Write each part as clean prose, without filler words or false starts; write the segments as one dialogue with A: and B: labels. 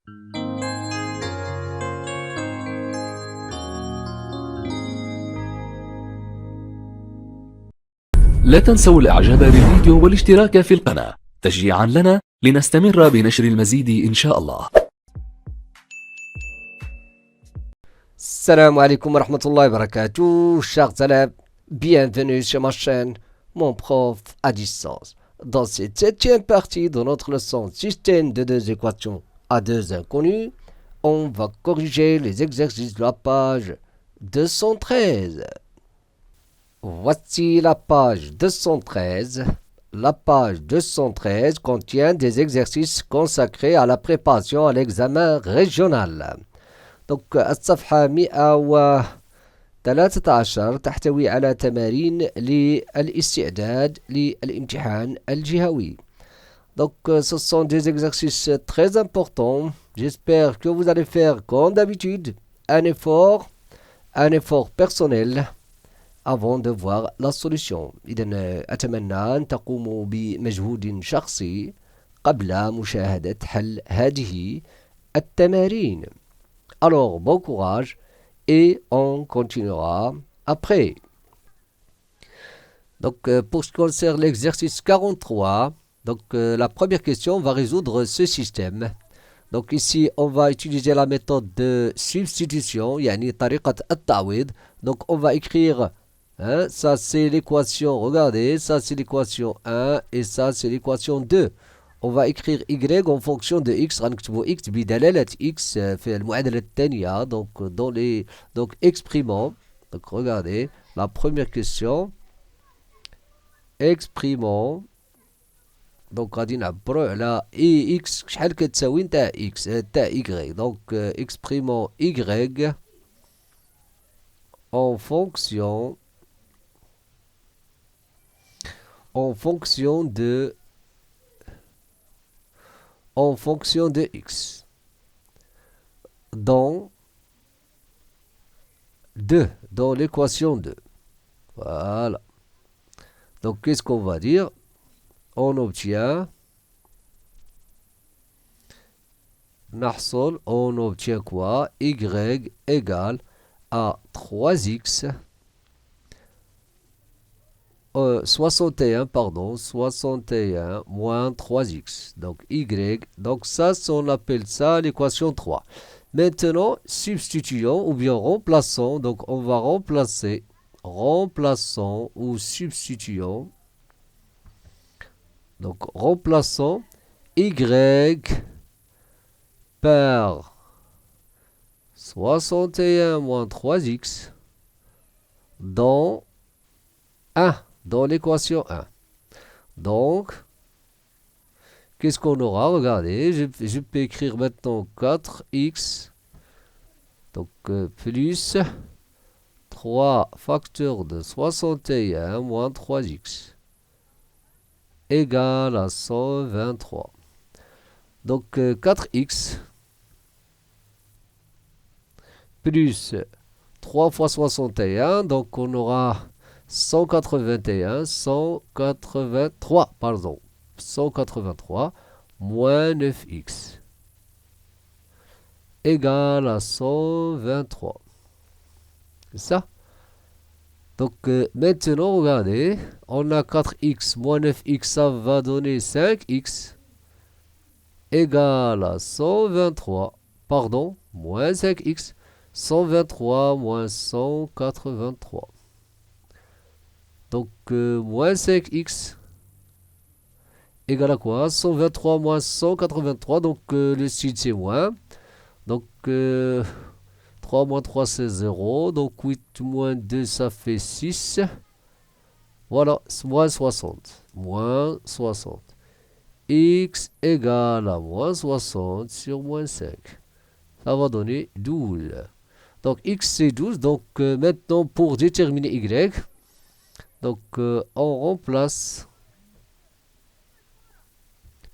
A: لا تنسوا الإعجاب بالفيديو والاشتراك في القناة تشجيعا لنا لنستمر بنشر المزيد إن شاء الله.
B: Salam alaikum wa rahmatullahi wa barakatuh, chers élèves, bienvenue sur ma chaîne, mon prof à distance. Dans cette 7e partie de notre leçon système de deux équations à deux inconnues, on va corriger les exercices de la page 213. Voici la page 213. La page 213 contient des exercices consacrés à la préparation à l'examen régional. Donc الصفحة 113 تحتوي على تمارين للاستعداد للامتحان الجهوي. Donc ce sont des exercices très importants. J'espère que vous allez faire comme d'habitude un effort personnel avant de voir la solution. إذن أتمنى أن تقوموا بمجهود شخصي قبل مشاهدة حل هذه التمارين. Alors, bon courage et on continuera après. Donc, pour ce qui concerne l'exercice 43, donc, la première question, on va résoudre ce système. Donc, ici, on va utiliser la méthode de substitution, yani tariqat at-ta'wid. Donc, on va écrire, ça c'est l'équation, regardez, ça c'est l'équation 1 et ça c'est l'équation 2. On va écrire y en fonction de x. غنكتبو x بدلالة x في المعادلة الثانية. Donc exprimons. Donc regardez la première question. Exprimons. Donc غادي نعبرو على x شحال كتساوي نتاع x تاع y. Donc exprimons y en fonction de x dans l'équation 2. Voilà. Donc qu'est-ce qu'on va dire? On obtient quoi? Y égale à 3x 61 moins 3x. Donc y, donc ça, on appelle ça l'équation 3. Maintenant, substituons ou bien remplaçons. Donc on va remplaçons ou substituons. Donc remplaçons y par 61 moins 3x dans 1. Dans l'équation 1. Donc, qu'est-ce qu'on aura? Regardez, je peux écrire maintenant 4x, donc plus 3 facteurs de 61 moins 3x égale à 123. Donc 4x plus 3 fois 61, donc on aura 183 moins 9x égale à 123. C'est ça? Donc maintenant, regardez, on a 4x moins 9x, ça va donner 5x égale à 123, moins 5x, 123 moins 183. Donc, moins 5x égale à quoi? 123 moins 183. Donc, le sud, c'est moins. Donc, 3 moins 3, c'est 0. Donc, 8 moins 2, ça fait 6. Voilà, moins 60. Moins 60. X égale à moins 60 sur moins 5. Ça va donner 12. Donc, x, c'est 12. Donc, maintenant, pour déterminer y... Donc, on remplace,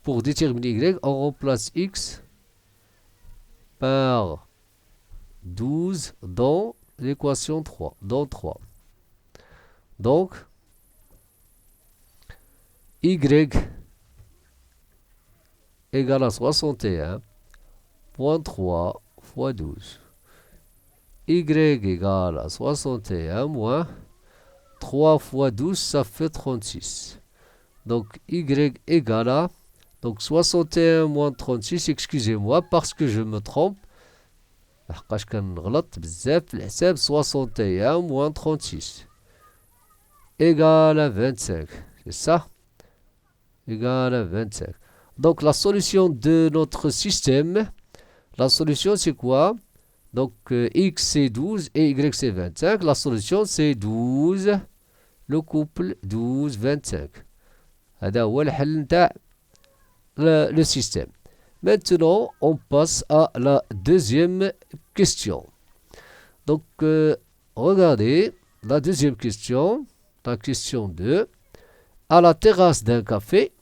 B: pour déterminer y, on remplace x par 12 dans l'équation 3, dans 3. Donc, y égale à 61 3 fois 12. Y égale à 61 moins 3 fois 12, ça fait 36. Donc Y égale à donc 61 moins 36, excusez-moi parce que je me trompe. لحقاش كنغلط بزاف في الحساب. 61 moins 36 égale à 25. C'est ça? Égale à 25. Donc la solution de notre système, la solution c'est quoi? Donc x c'est 12 et y c'est 25. La solution c'est 12, le couple 12, 25. هذا هو الحل نتاع le système. Maintenant, on passe à la deuxième question. Donc, regardez la deuxième question, la question 2. À la terrasse d'un café,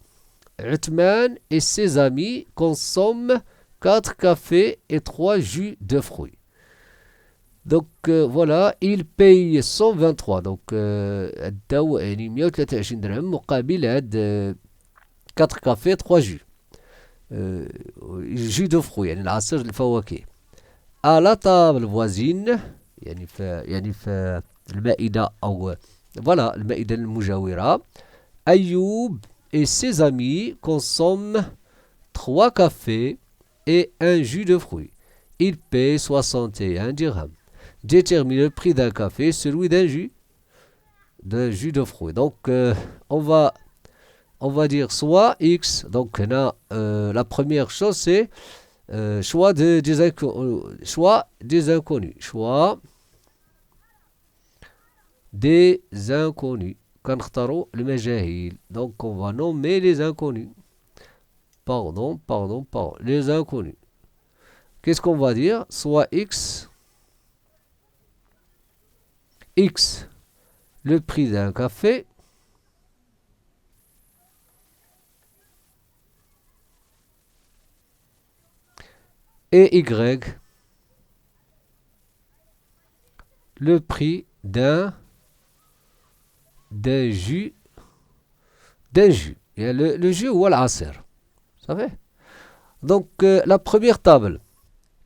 B: Uthman et ses amis consomment 4 cafés et 3 jus de fruits. Donc, voilà, ils payent 123. Donc, الدو يعني 123 درهم مقابل هاد 4 cafés 3 jus. jus de fruits يعني العصير الفواكه. À la table voisine يعني في المائدة أو voilà المائدة المجاورة, Ayoub et ses amis consomment 3 cafés et un jus de fruits. Ils paient 61 dirhams. Détermine le prix d'un café, celui d'un jus de fruits. Donc on va dire soit X, donc la première chose c'est choix des inconnus. Choix des inconnus. كنختاروا المجاهيل. Donc on va nommer les inconnus. Pardon. Les inconnus. Qu'est-ce qu'on va dire? Soit X, le prix d'un café, et Y, le prix d'un jus. Et le jus ou l'asser. Vous savez? Donc, la première table,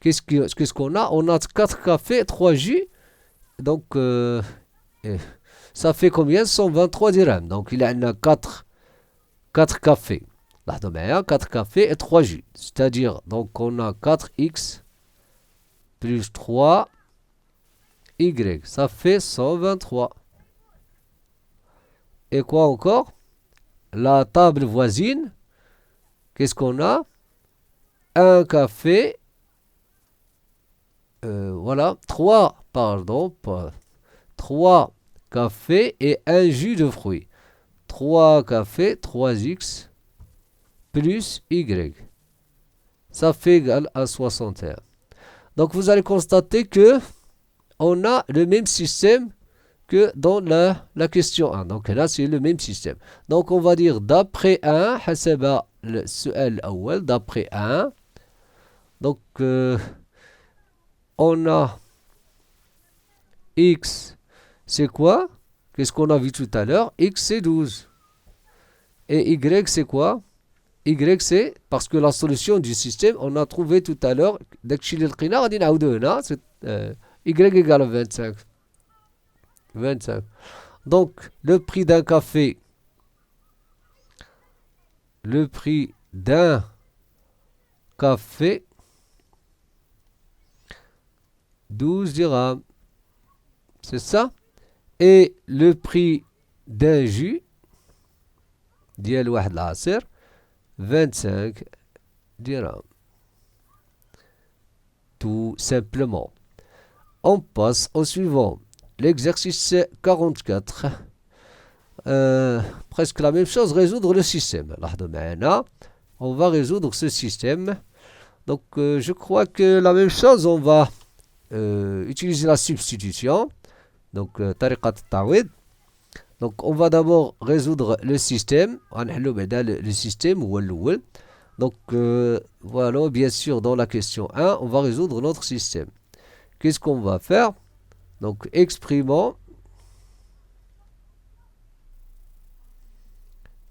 B: qu'est-ce qu'on a? On a 4 cafés, 3 jus. Donc, ça fait combien? 123 dirhams. Donc, il y a 4 cafés. 4 cafés et 3 jus. C'est-à-dire, donc, on a 4x plus 3y. Ça fait 123. Et quoi encore? La table voisine, qu'est-ce qu'on a? Un café, voilà, 3 cafés et un jus de fruits. 3 cafés, 3x plus y. Ça fait égal à 61. Donc vous allez constater que on a le même système que dans la question 1. Donc là, c'est le même système. Donc on va dire d'après 1, حسب السؤال الأول, d'après 1. Donc on a x, c'est quoi? Qu'est-ce qu'on a vu tout à l'heure? X c'est 12. Et y c'est quoi? Y c'est, parce que la solution du système, on a trouvé tout à l'heure, داكشي اللي لقينا غادي نعاودو هنا, y égale 25. 25. Donc, le prix d'un café, le prix d'un café, 12 dirhams. C'est ça? Et le prix d'un jus, ديال واحد العصير, 25 dirhams. Tout simplement. On passe au suivant. L'exercice 44. Presque la même chose, résoudre le système. On va résoudre ce système. Donc, je crois que la même chose, on va utiliser la substitution. Donc, طريقة التعويض. Donc, on va d'abord résoudre le système. Le système ou le. Donc, voilà, bien sûr, dans la question 1, on va résoudre notre système. Qu'est-ce qu'on va faire? Donc, exprimons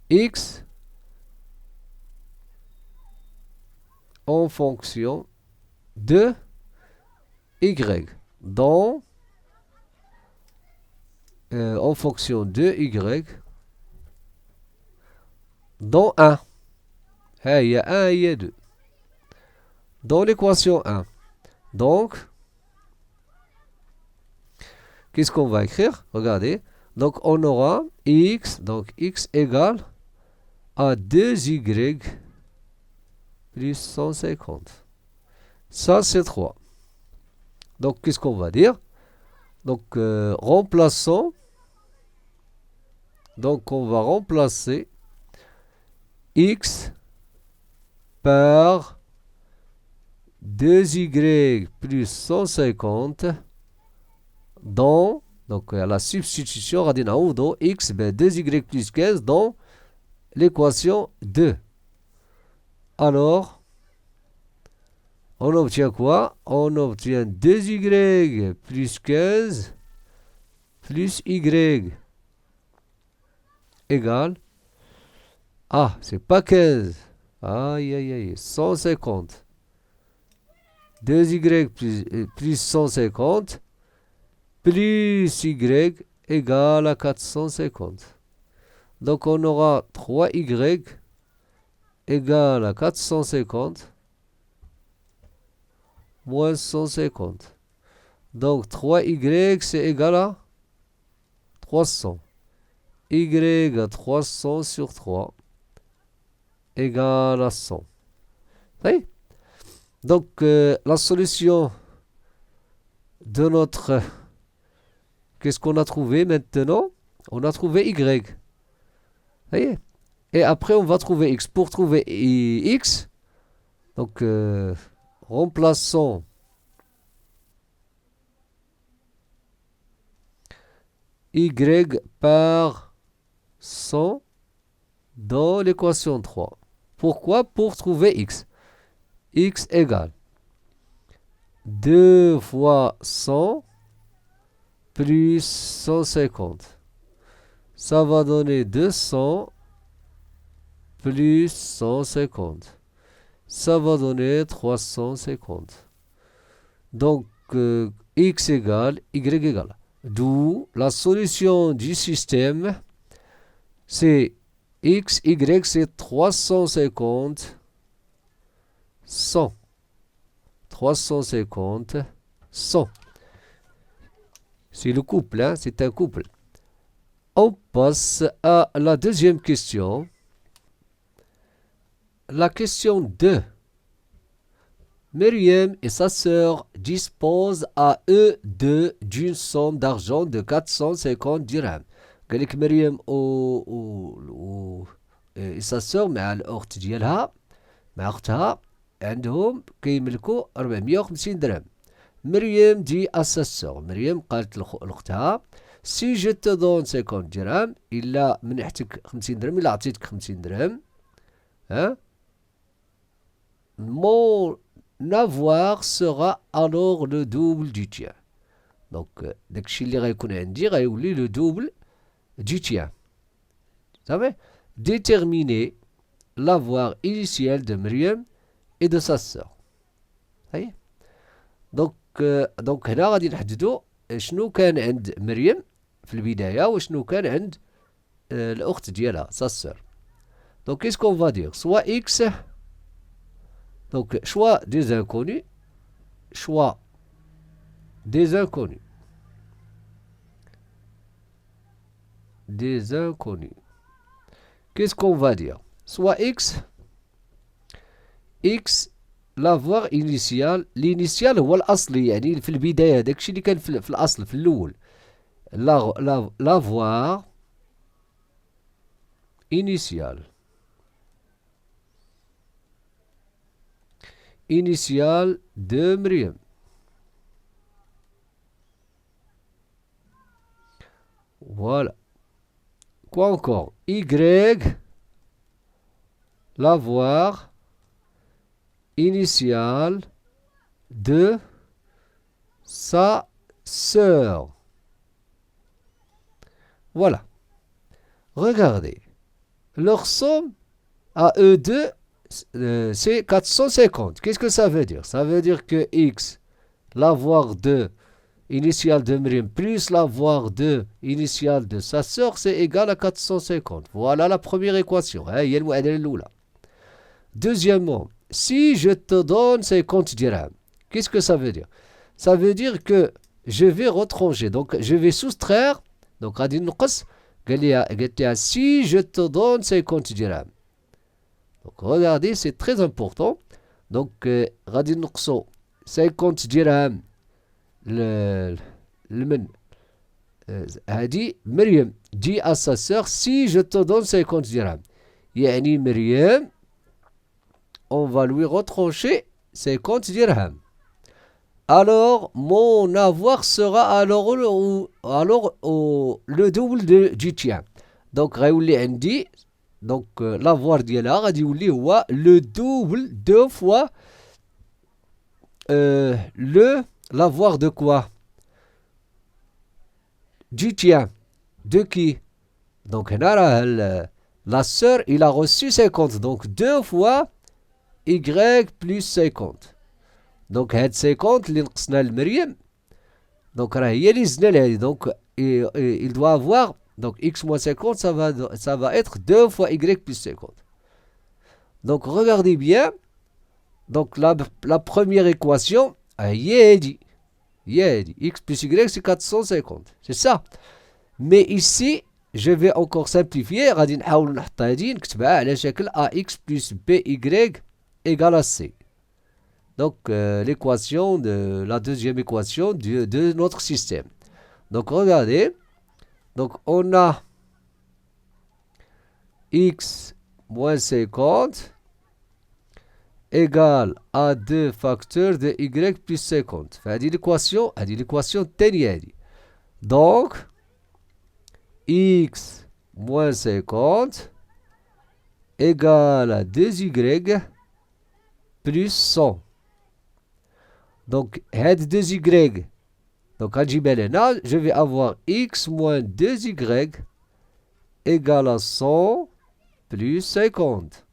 B: x en fonction de y dans en fonction de y dans 1. Il y a 1 et il y a 2. Dans l'équation 1. Donc, qu'est-ce qu'on va écrire? Regardez. Donc, on aura x, donc x égale à 2y plus 150. Ça, c'est 3. Donc, qu'est-ce qu'on va dire? Donc, remplaçons. Donc, on va remplacer x par 2y plus 150 dans, donc à la substitution, radina dans x, 2y plus 15 dans l'équation 2. Alors, on obtient quoi? On obtient 2y plus 15 plus y égale, c'est pas 15, aïe aïe aïe, 150. 2y plus 150 plus y égale à 450. Donc on aura 3y égale à 450 moins 150. Donc 3y c'est égal à 300. Y à 300 sur 3 égale à 100. Oui. Donc la solution de notre... Qu'est-ce qu'on a trouvé maintenant? On a trouvé y. Voyez? Et après, on va trouver x. Pour trouver x, donc remplaçons y par 100 dans l'équation 3. Pourquoi? Pour trouver x. X égale 2 fois 100 plus 150. Ça va donner 200 plus 150. Ça va donner 350. Donc, x égale y égale. D'où la solution du système, c'est x, y, c'est 350, 100. 350, 100. C'est le couple, hein? C'est un couple. On passe à la deuxième question. La question 2. Myriam et sa sœur disposent à eux deux d'une somme d'argent de 450 dirhams. قال لك مريم et sa sœur مع الأخت ديالها مع أختها عندهم كيملكوا 450 درهم. مريم dit à sa sœur, مريم قالت لأختها si je te donne 50 dirhams إلا منحتك 50 درهم إلا عطيتك 50 درهم mon avoir sera alors le double du tien. Donc داكشي اللي غيكون عندي غيولي le double du tien. Vous savez, déterminer l'avoir initial de Myriam et de sa sœur. voyez. donc هنا غادي نحددوا شنو كان عند مريم في البداية وشنو كان عند الأخت ديالها sa sœur. Donc qu'est-ce qu'on va dire? Soit x, donc choix des inconnus, choix des inconnus. Des inconnus. Qu'est-ce qu'on va dire? Soit x, x l'avoir initial, l'initial هو الأصلي يعني في البداية داكشي اللي كان في الأصل في الأول. L'avoir initial. Initial de Myriam. Voilà. Quoi encore? Y, l'avoir initial de sa sœur. Voilà. Regardez. Leur somme à eux deux, c'est 450. Qu'est-ce que ça veut dire? Ça veut dire que x, l'avoir de initial de Myriam plus l'avoir de initial de sa sœur, c'est égal à 450. Voilà la première équation. Deuxièmement, si je te donne 50 dirhams, qu'est-ce que ça veut dire? Ça veut dire que je vais retrancher. Donc, je vais soustraire. Donc, si je te donne 50 dirhams. Donc, regardez, c'est très important. Donc, 50 dirhams. Myriam dit à sa sœur, si je te donne 50 dirhams. Yani Myriam, on va lui retrancher 50 dirhams. Alors, mon avoir sera alors le double du tien. Donc, donc l'avoir ديالها غادي يولي هو le double, deux fois l'avoir de quoi? Du tien. De qui? Donc, la sœur, il a reçu 50. Donc, deux fois y plus 50. Donc, هاد 50 اللي نقصنا لمريم. Donc, راه هي اللي زدنا لها. Donc, il doit avoir. Donc, x moins 50, ça va être 2 fois y plus 50. Donc, regardez bien. Donc, la première équation, x plus y, c'est 450. C'est ça. Mais ici, je vais encore simplifier. غادي نحاول نحط هادي نكتبها على شكل ax plus by égale à c. Donc, l'équation la deuxième équation de notre système. Donc, regardez. Donc, on a x moins 50 égale à 2 facteurs de y plus 50. هذه l'équation الثانية هذه. Donc, x moins 50 égale à 2y plus 100. Donc, هاد 2y. Donc, je vais avoir x moins 2y égale à 100 plus 50.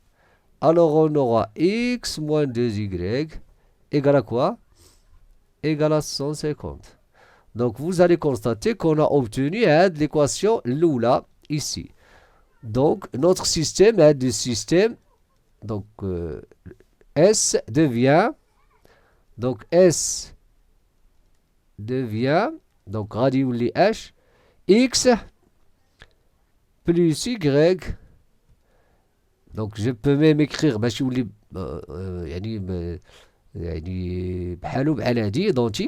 B: Alors, on aura x moins 2y égale à quoi? Égale à 150. Donc, vous allez constater qu'on a obtenu l'équation l'oula ici. Donc, notre système est du système. Donc, S devient. Donc, S devient. Donc, radiouli H. X plus Y. Donc, je peux même écrire. Identique.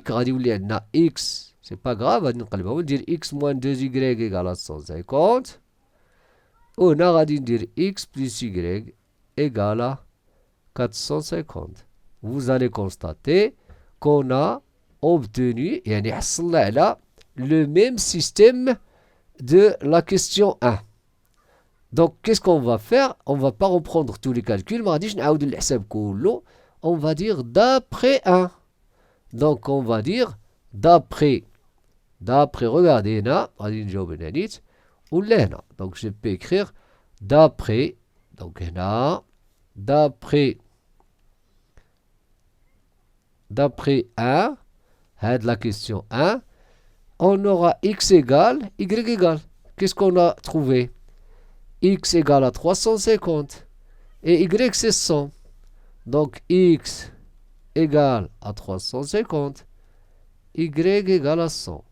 B: radiouli عندنا X. C'est pas grave. On va dire X moins 2Y égale à 150. On a dire X plus Y égale à 450. Vous allez constater qu'on a obtenu le même système de la question 1. Donc, qu'est-ce qu'on va faire? On ne va pas reprendre tous les calculs. On va dire d'après 1. Donc, on va dire d'après, regardez là, donc je peux écrire d'après, donc là, d'après 1, la question 1, on aura x égale, y égale. Qu'est-ce qu'on a trouvé? X égale à 350 et y c'est 100. Donc x égale à 350, y égale à 100.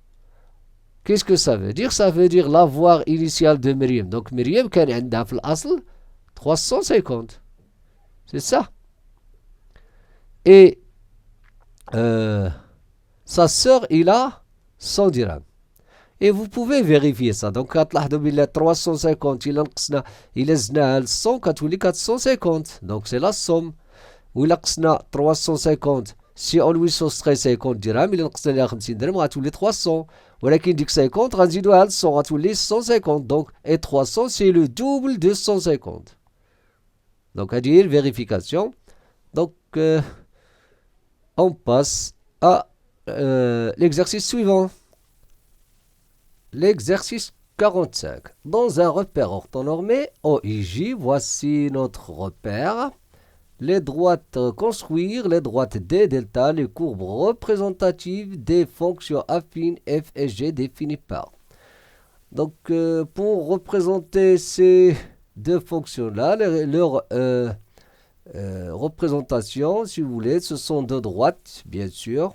B: Qu'est-ce que ça veut dire? Ça veut dire l'avoir initial de Myriam. Donc Myriam, كان عندها في الأصل 350. C'est ça. Et sa sœur, il a 100 dirhams. Et vous pouvez vérifier ça. Donc, 350, il a زدناها 100, كتولي 450. Donc, c'est la somme. وإلا قسنا 350, si on lui soustrait 50 dirhams, il نقصنا لها 50 درهم, غتولي 300. ولكن ديك 50, غنزيدوها ل 100, غتولي 150. Donc, et 300, c'est le double de 150. Donc, à dire vérification. Donc, on passe à l'exercice suivant. L'exercice 45. Dans un repère orthonormé OIJ, voici notre repère. les droites, construire les droites D, delta, les courbes représentatives des fonctions affines f et g définies par. Donc, pour représenter ces deux fonctions-là, leur représentation, si vous voulez, ce sont deux droites, bien sûr.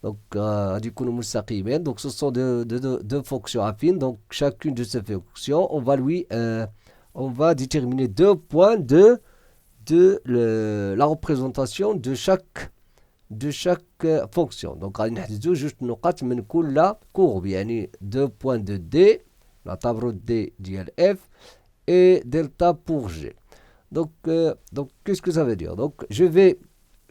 B: Donc, donc ce sont deux fonctions affines. Donc, chacune de ces fonctions, on va déterminer 2 points de la représentation de chaque fonction. Donc, غادي نحددوا جوج نقاط من كل courbe. يعني 2 points de D, la tableau D ديال F, et delta pour G. Donc, qu'est-ce que ça veut dire? Donc, je vais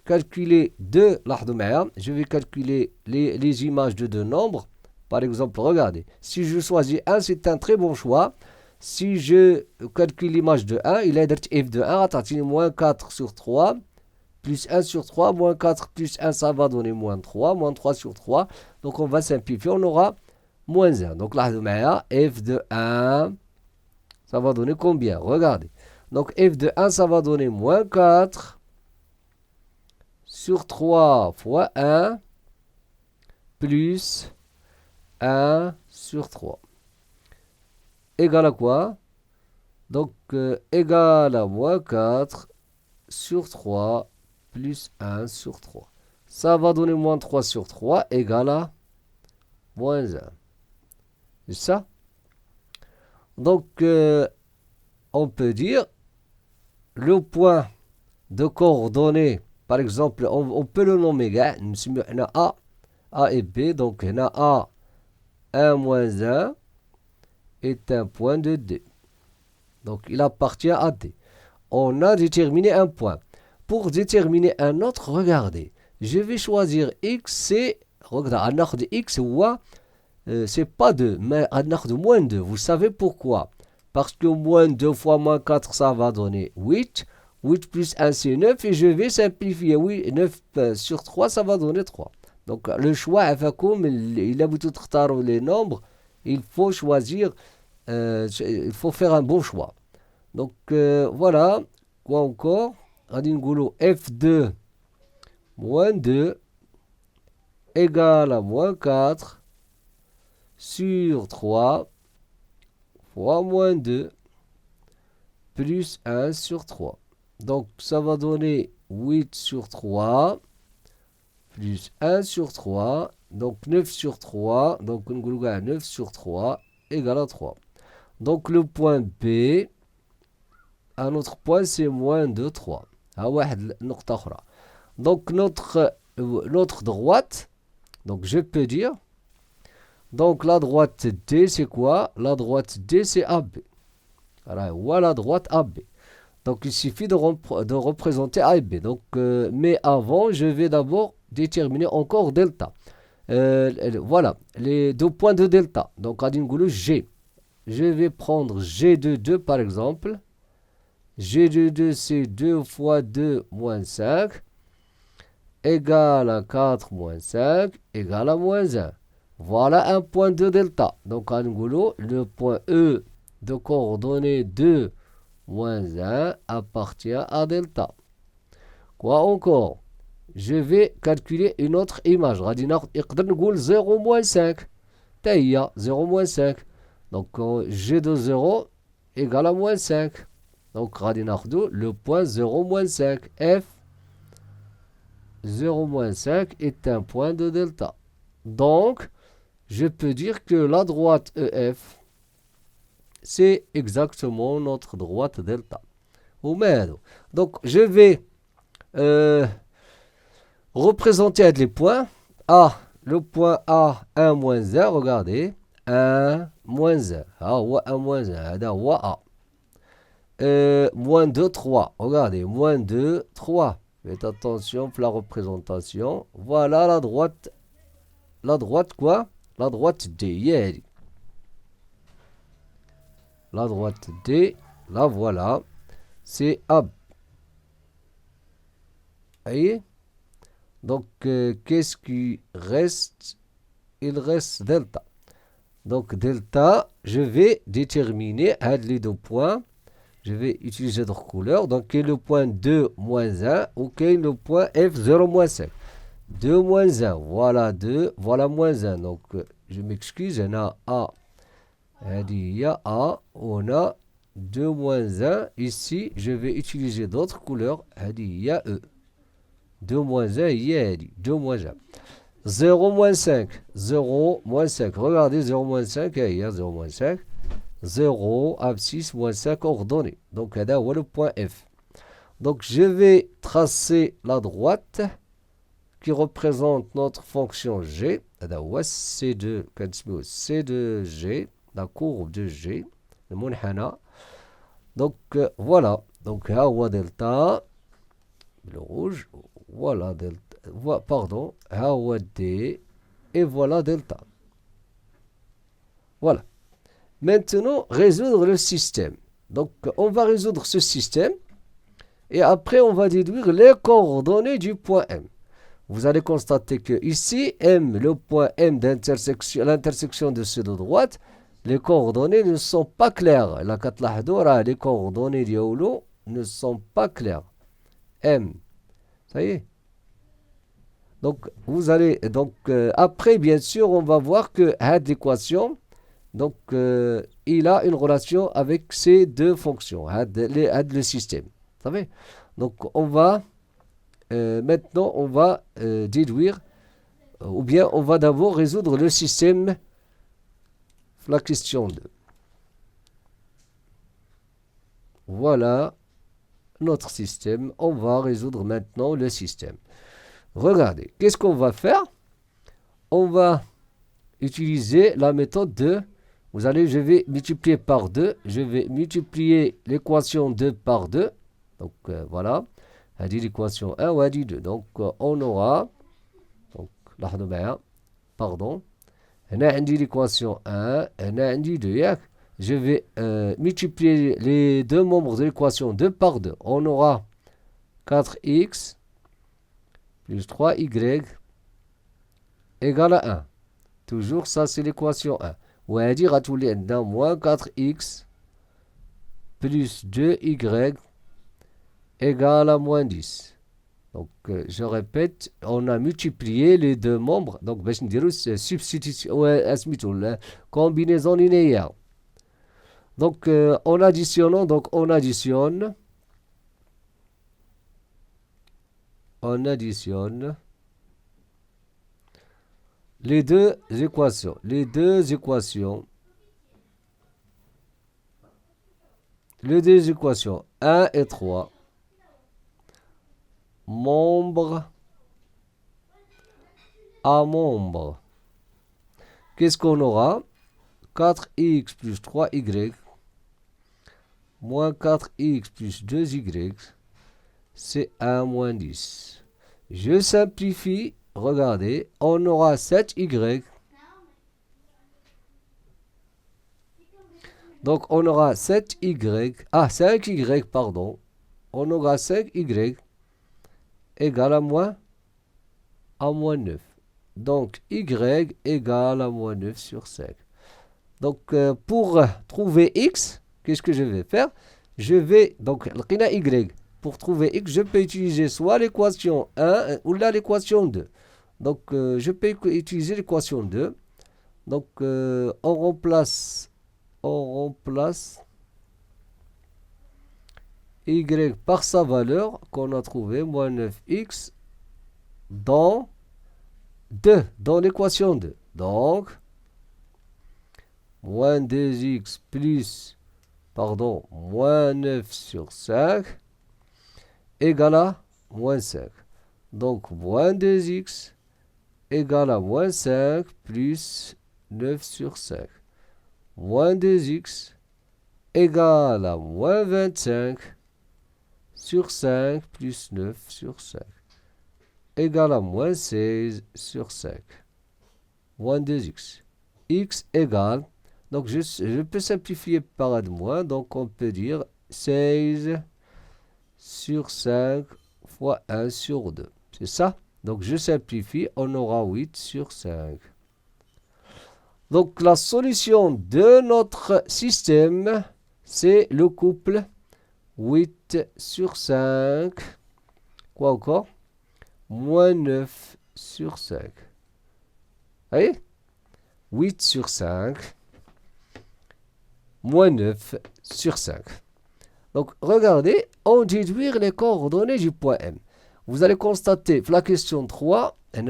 B: calculer je vais calculer les images de deux nombres. Par exemple, regardez, si je choisis 1, c'est un très bon choix. Si je calcule l'image de 1, il a dit f de 1, attends, moins 4 sur 3, plus 1 sur 3, moins 4 plus 1, ça va donner moins 3 sur 3. Donc, on va simplifier, on aura moins 1. Donc, là, f de 1, ça va donner combien? Regardez. Donc, f de 1, ça va donner moins 4 sur 3 fois 1 plus 1 sur 3. Égal à quoi? Donc, égal à moins 4 sur 3 plus 1 sur 3. Ça va donner moins 3 sur 3 égal à moins 1. C'est ça? Donc, on peut dire le point de coordonnées, par exemple, on peut le nommer A et B. Donc, A 1 moins 1 est un point de D. Donc, il appartient à D. On a déterminé un point. Pour déterminer un autre, regardez, je vais choisir X, c'est, regardez, X, c'est pas 2, mais moins 2. Vous savez pourquoi? Parce que moins 2 fois moins 4, ça va donner 8. 8 plus 1, c'est 9. Et je vais simplifier. Oui, 9 sur 3, ça va donner 3. Donc, le choix, comme il a tout les nombres, il faut choisir, il faut faire un bon choix. Donc, voilà. Quoi encore? F2 moins 2 égale à moins 4 sur 3 fois moins 2 plus 1 sur 3. Donc, ça va donner 8 sur 3 plus 1 sur 3. Donc, 9 sur 3. Donc, 9 sur 3 égale à 3. Donc, le point B, un autre point, c'est moins 2, 3. Donc, notre droite, donc je peux dire, donc la droite D, c'est quoi? La droite D, c'est AB. Voilà la droite AB. Donc, il suffit de représenter A et B. Donc, mais avant, je vais d'abord déterminer encore delta. Voilà, les 2 points de delta. Donc, G. Je vais prendre G de 2, par exemple. G de 2, c'est 2 fois 2 moins 5, égale à 4 moins 5, égale à moins 1. Voilà un point de delta. Donc, le point E de coordonnées 2 moins 1 appartient à delta. Quoi encore? Je vais calculer une autre image. 0 moins 5. 0 moins 5. Donc, G de 0 égale à moins 5. Donc, le point 0 moins 5. F 0 moins 5 est un point de delta. Donc, je peux dire que la droite EF, c'est exactement notre droite delta. Donc, je vais représenter les points. A, le point A, 1 moins 1, regardez. 1 moins 1. 1 moins 1. A. Moins 2, 3. Regardez, moins 2, 3. Faites attention pour la représentation. Voilà la droite. La droite quoi? La droite D. La droite D, la voilà. C'est AB. Voyez? Donc, qu'est-ce qui reste? Il reste delta. Donc, delta, je vais déterminer les 2 points je vais utiliser d'autres couleurs. Donc, quel est le point 2 moins 1 ou quel est le point F0 moins 5. 2 moins 1, voilà 2, voilà moins 1. Donc, je m'excuse, on a A. Il y a A, on a 2 moins 1. Ici, je vais utiliser d'autres couleurs. Il y a E. 2 moins 1, il y a 2 moins 1. 0 moins 5, 0 moins 5. Regardez, 0 moins 5, il y a 0 moins 5. 0, abscisse, moins 5 ordonné. Donc, là, on a le point F. Donc, je vais tracer la droite qui représente notre fonction G. C2, C2G, la courbe de G, le munhana. Donc, voilà. Donc, là, on a delta, le rouge. Voilà delta. Pardon. Là, on a D. Et voilà delta. Voilà. Maintenant, résoudre le système. Donc, on va résoudre ce système. Et après, on va déduire les coordonnées du point M. Vous allez constater que ici, M, le point M d'intersection, l'intersection de ces deux droites, les coordonnées ne sont pas claires. Les coordonnées diaolo ne sont pas claires. M. Ça y est. Donc, vous allez, après, bien sûr, on va voir que cette équation, donc, il a une relation avec ces deux fonctions, le système. Vous savez? Donc, on va, maintenant, on va déduire, ou bien on va d'abord résoudre le système, la question 2. Voilà notre système. On va résoudre maintenant le système. Regardez, qu'est-ce qu'on va faire? On va utiliser la méthode de... je vais multiplier par 2. Je vais multiplier l'équation 2 par 2. Donc, voilà. On dit l'équation 1 ou on dit 2. Donc, on aura... Donc, pardon. On a dit l'équation 1. On a dit 2. Je vais multiplier les deux membres de l'équation 2 par 2. On aura 4x plus 3y égale à 1. Toujours, ça, c'est l'équation 1. On va dire à tous les dans moins 4x plus 2y égale à moins 10. Donc, je répète, on a multiplié les deux membres. Donc, substitution, combinaison linéaire. Donc, en additionnant, on additionne les deux équations. Les deux équations 1 et 3, membre à membre. Qu'est-ce qu'on aura? 4x plus 3y moins 4x plus 2y, c'est 1 moins 10. Je simplifie. Regardez, on aura 7y. Donc, on aura 5y, pardon. On aura 5y égale à moins 9. Donc, y égale à moins 9 sur 5. Donc, pour trouver x, qu'est-ce que je vais faire? Je vais, donc, y. Pour trouver x, je peux utiliser soit l'équation 1 ou l'équation 2. Donc, je peux utiliser l'équation 2. Donc, on remplace y par sa valeur qu'on a trouvé, moins 9x, dans l'équation 2. Donc, moins 2x plus, moins 9 sur 5 égale à moins 5. Donc, moins 2x égale à moins 5 plus 9 sur 5. Moins 2x égale à moins 25 sur 5 plus 9 sur 5 égale à moins 16 sur 5. Moins 2x. X égale, donc je peux simplifier par un de moins, donc on peut dire 16 sur 5 fois 1 sur 2. C'est ça? Donc, je simplifie, on aura 8 sur 5. Donc, la solution de notre système, c'est le couple 8 sur 5. Quoi encore? Moins 9 sur 5. Vous voyez? 8 sur 5. Moins 9 sur 5. Donc, regardez, on déduire les coordonnées du point M. Vous allez constater, la question 3, a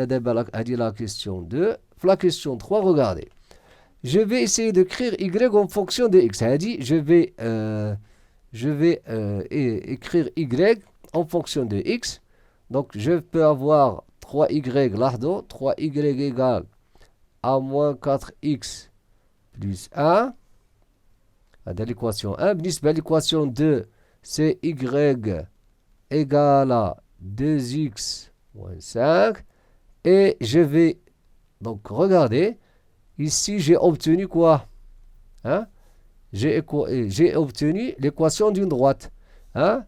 B: dit la question 2, la question 3, regardez. Je vais essayer d'écrire Y en fonction de X. Elle a dit, je vais écrire Y en fonction de X. Donc, je peux avoir 3Y là-dedans. 3Y égale à moins 4X plus 1. هذا l'équation 1. L'équation 2, c'est Y égale à 2X moins 5. Et je vais, donc, regardez. Ici, j'ai obtenu quoi? Hein? J'ai obtenu l'équation d'une droite. Hein?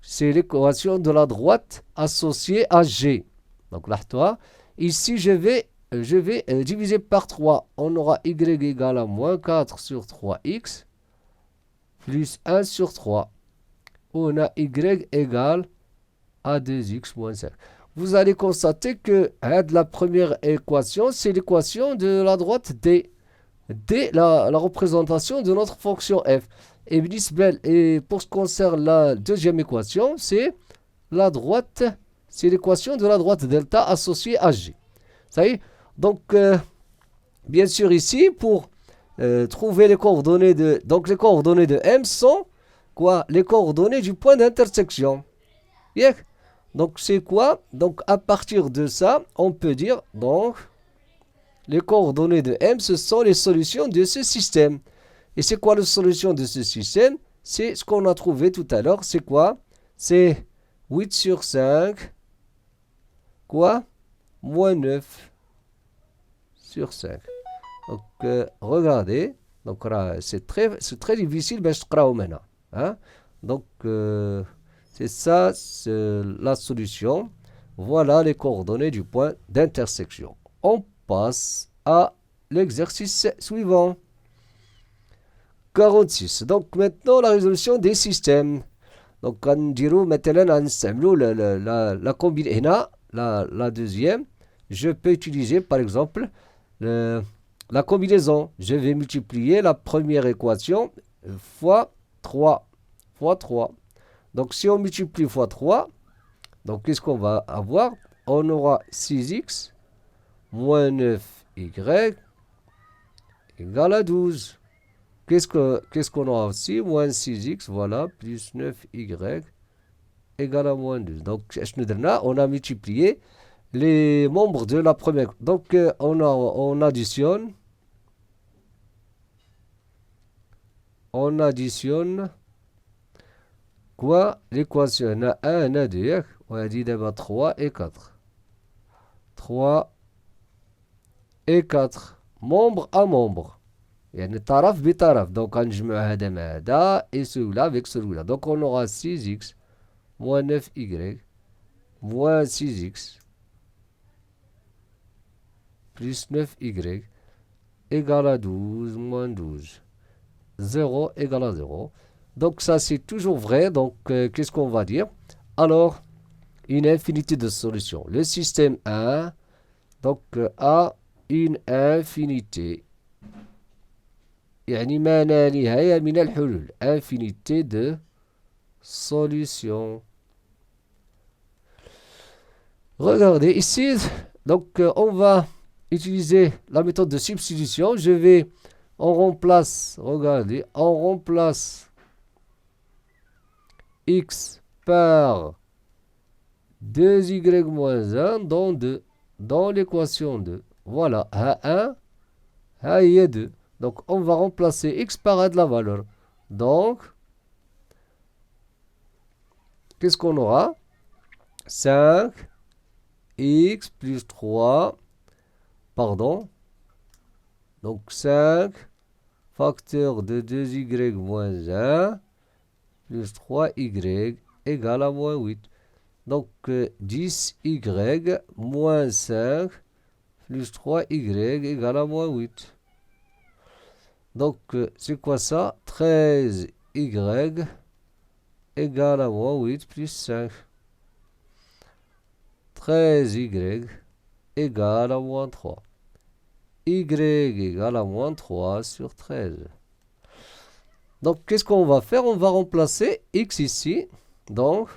B: C'est l'équation de la droite associée à G. Donc là, toi, ici, je vais diviser par 3. On aura Y égale à moins 4 sur 3X plus 1 sur 3. On a Y égale à 2X moins 5. Vous allez constater que la première équation, c'est l'équation de la droite D. D, la représentation de notre fonction f. Et pour ce qui concerne la deuxième équation, c'est la droite, c'est l'équation de la droite delta associée à G. Ça y est? Donc, bien sûr, ici, pour trouver les coordonnées de... Donc, les coordonnées de M sont quoi? Les coordonnées du point d'intersection. Yeah. Donc, c'est quoi? Donc, à partir de ça, on peut dire, donc, les coordonnées de M, ce sont les solutions de ce système. Et c'est quoi la solution de ce système? C'est ce qu'on a trouvé tout à l'heure. C'est quoi? C'est 8 sur 5. Quoi? Moins 9 sur 5. Donc, regardez. Donc, c'est très difficile, mais je crois maintenant. Hein? Donc, c'est ça, c'est la solution. Voilà les coordonnées du point d'intersection. On passe à l'exercice suivant. 46. Donc maintenant la résolution des systèmes. Donc on maintenant la combinaison, la deuxième. Je peux utiliser par exemple la combinaison. Je vais multiplier la première équation fois 3. Fois 3. Donc si on multiplie fois 3, donc qu'est-ce qu'on va avoir? On aura 6x moins 9y égale à 12. Qu'est-ce qu'on aura aussi? Moins 6x, voilà, plus 9y égale à moins 12. Donc, on a multiplié les membres de la première. Donc, on additionne. On additionne quoi? L'équation. On a 1, on a 2. On a dit d'abord 3 et 4. 3 et 4. Membre à membre. يعني طرف بطرف. Donc غنجمع هذا مع هذا et celui-là avec celui-là. Donc on aura 6x moins 9y moins 6x plus 9y égale à 12 moins 12. 0 égale à 0. Donc ça c'est toujours vrai. Donc qu'est-ce qu'on va dire? Alors, une infinité de solutions. Le système 1 donc, a une infinité. يعني ما لا نهاية من الحلول. Infinité de solutions. Regardez ici. Donc, on va utiliser la méthode de substitution. On remplace, regardez, on remplace x par 2y moins 1 dans l'équation 2. Voilà, A1, A2. Donc, on va remplacer x par de la valeur. Donc, qu'est-ce qu'on aura? 5x plus 3, pardon. Donc, 5 facteur de 2y moins 1 plus 3y égale à moins 8. Donc, 10y moins 5 plus 3y égale à moins 8. Donc, c'est quoi ça? 13y égale à moins 8 plus 5. 13y égale à moins 3. Y égale à moins 3 sur 13. Donc, qu'est-ce qu'on va faire? On va remplacer x ici. Donc,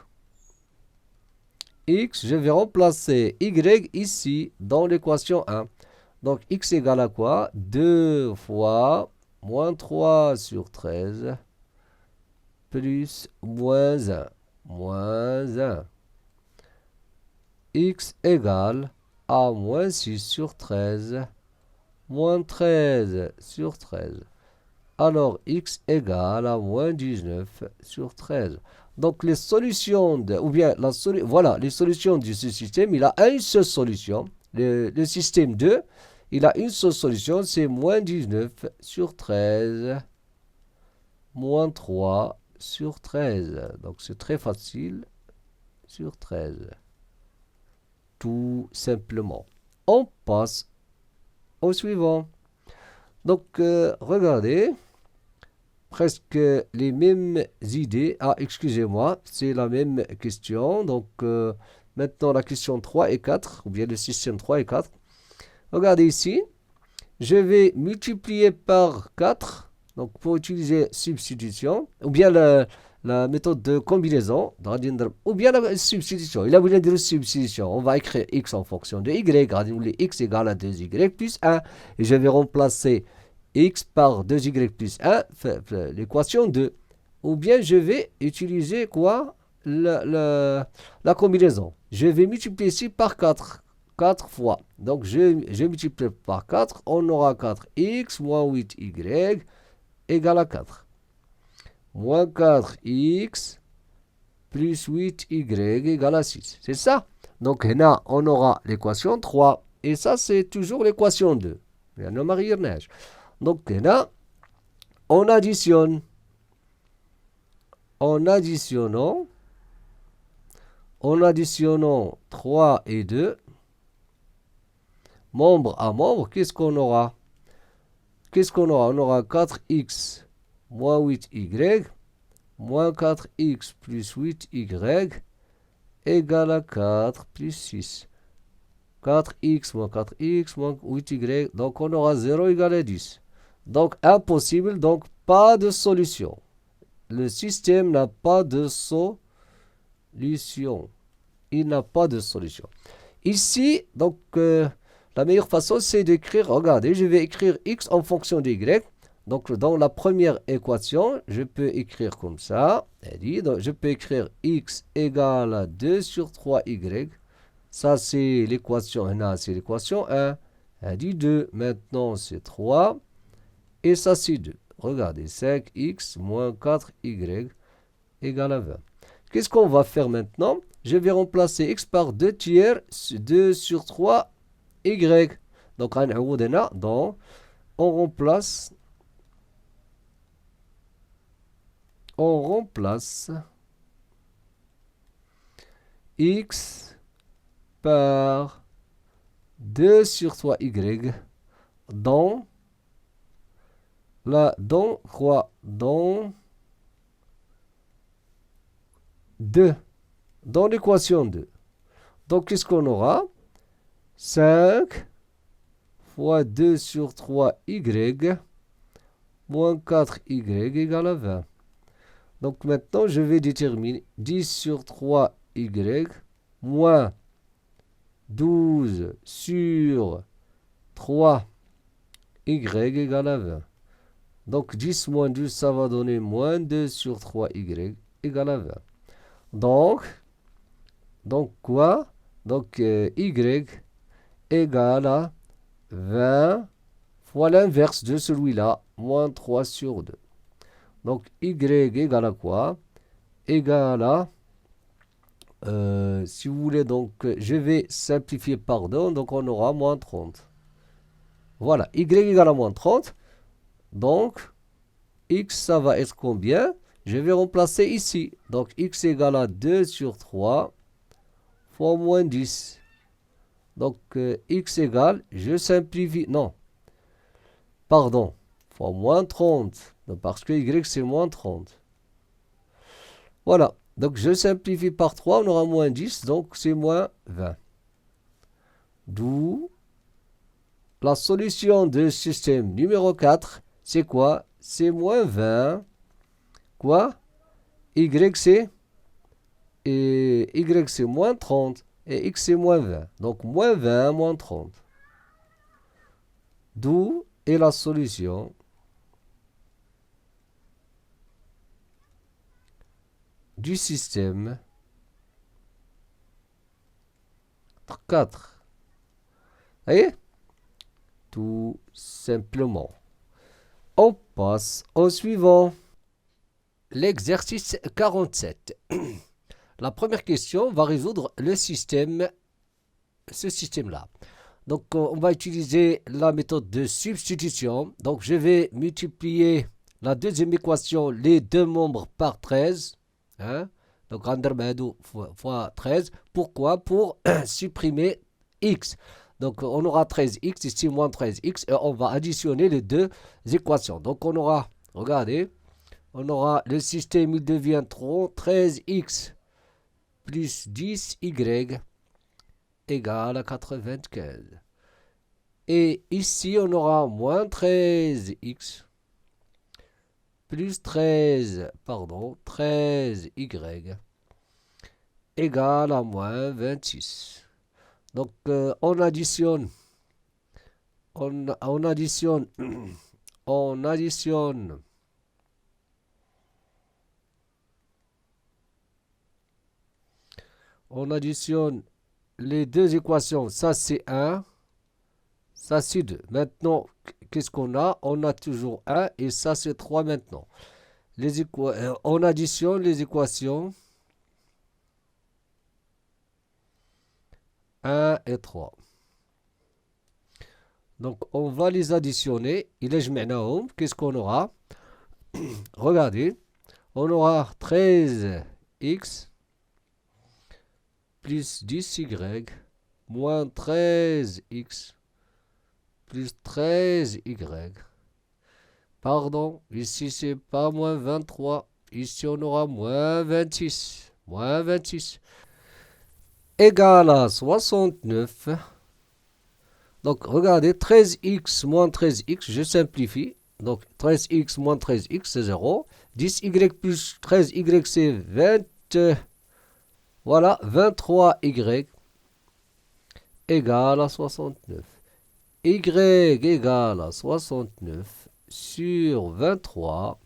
B: x, je vais remplacer y ici dans l'équation 1. Donc, x égale à quoi? 2 fois moins 3 sur 13 plus moins 1. Moins 1. X égale à moins 6 sur 13 moins 13 sur 13. Alors, x égale à moins 19 sur 13. Donc, les solutions, voilà, les solutions de ce système, il a une seule solution. Le système 2, il a une seule solution, c'est moins 19 sur 13, moins 3 sur 13. Donc, c'est très facile, sur 13. Tout simplement. On passe au suivant. Donc, regardez, presque les mêmes idées. Ah, excusez-moi, c'est la même question. Donc, maintenant, la question 3 et 4, ou bien le système 3 et 4. Regardez ici, je vais multiplier par 4, donc pour utiliser substitution, ou bien la méthode de combinaison, ou bien la substitution. Il a besoin de substitution. On va écrire x en fonction de y. Regardez, x égale à 2y plus 1. Et je vais remplacer x par 2y plus 1, l'équation 2. Ou bien je vais utiliser quoi? La combinaison. Je vais multiplier ici par 4. 4 fois. Donc je multiplie par 4. On aura 4x moins 8y égale à 4. Moins 4x plus 8y égale à 6. C'est ça. Donc là, on aura l'équation 3. Et ça, c'est toujours l'équation 2. Donc là, on additionne. En additionnant 3 et 2, membre à membre, qu'est-ce qu'on aura? On aura 4x moins 8y moins 4x plus 8y égale à 4 plus 6. 4x moins 4x moins 8y, donc on aura 0 égale à 10. Donc impossible, donc pas de solution. Le système n'a pas de solution. Il n'a pas de solution. Ici, donc, la meilleure façon, c'est d'écrire, regardez, je vais écrire x en fonction de y. Donc, dans la première équation, je peux écrire comme ça. Donc, je peux écrire x égale à 2 sur 3y. Ça, c'est l'équation 1. C'est l'équation 1. Elle dit 2. Maintenant, c'est 3. Et ça, c'est 2. Regardez, 5x moins 4y égale à 20. Qu'est-ce qu'on va faire maintenant? Je vais remplacer x par 2 tiers, 2 sur 3 y. Donc, on remplace x par 2 sur 3y dans quoi? Dans 2. Dans l'équation 2. Donc, qu'est-ce qu'on aura? 5 fois 2 sur 3y moins 4y égale à 20. Donc, maintenant, je vais déterminer 10 sur 3y moins 12 sur 3y égale à 20. Donc, 10 moins 12, ça va donner moins 2 sur 3y égale à 20. Donc quoi? Donc, y égale à 20 fois l'inverse de celui-là, moins 3 sur 2. Donc, y égale à quoi? Égale à, si vous voulez, donc, je vais simplifier par 2, donc on aura moins 30. Voilà, y égale à moins 30. Donc, x, ça va être combien? Je vais remplacer ici. Donc, x égale à 2 sur 3 fois moins 10. Donc, x égale, je simplifie, non, fois moins 30. Donc, parce que y, c'est moins 30. Voilà. Donc je simplifie par 3, on aura moins 10, donc c'est moins 20. D'où la solution de système numéro 4, c'est quoi? C'est moins 20. Quoi? Y c'est moins 30 et x c'est moins 20. Donc moins 20 moins 30. D'où est la solution du système 4. Vous voyez? Tout simplement. On passe au suivant. L'exercice 47. La première question va résoudre ce système-là. Donc, on va utiliser la méthode de substitution. Donc, je vais multiplier la deuxième équation, les deux membres, par 13. Hein? Donc, fois 13. Pourquoi? Pour supprimer x. Donc, on aura 13x, ici moins 13x, et on va additionner les deux équations. Donc, on aura, regardez, on aura le système, il devient 13x plus 10y égale à 95. Et ici, on aura moins 13x plus 13y égale à moins 26. Donc, on additionne, on additionne les deux équations. Ça, c'est 1. Ça, c'est 2. Maintenant, qu'est-ce qu'on a? On a toujours 1 et ça, c'est 3 maintenant. On additionne les équations 1 et 3. Donc, on va les additionner. Qu'est-ce qu'on aura? Regardez. On aura 13x plus 10y moins 13x plus 13y. Pardon, ici c'est pas moins 23. Ici on aura moins 26. Moins 26. Égale à 69. Donc regardez, 13x moins 13x, je simplifie. Donc 13x moins 13x c'est 0. 10y plus 13y c'est 20. Voilà, 23y égale à 69. Y égale à 69 sur 23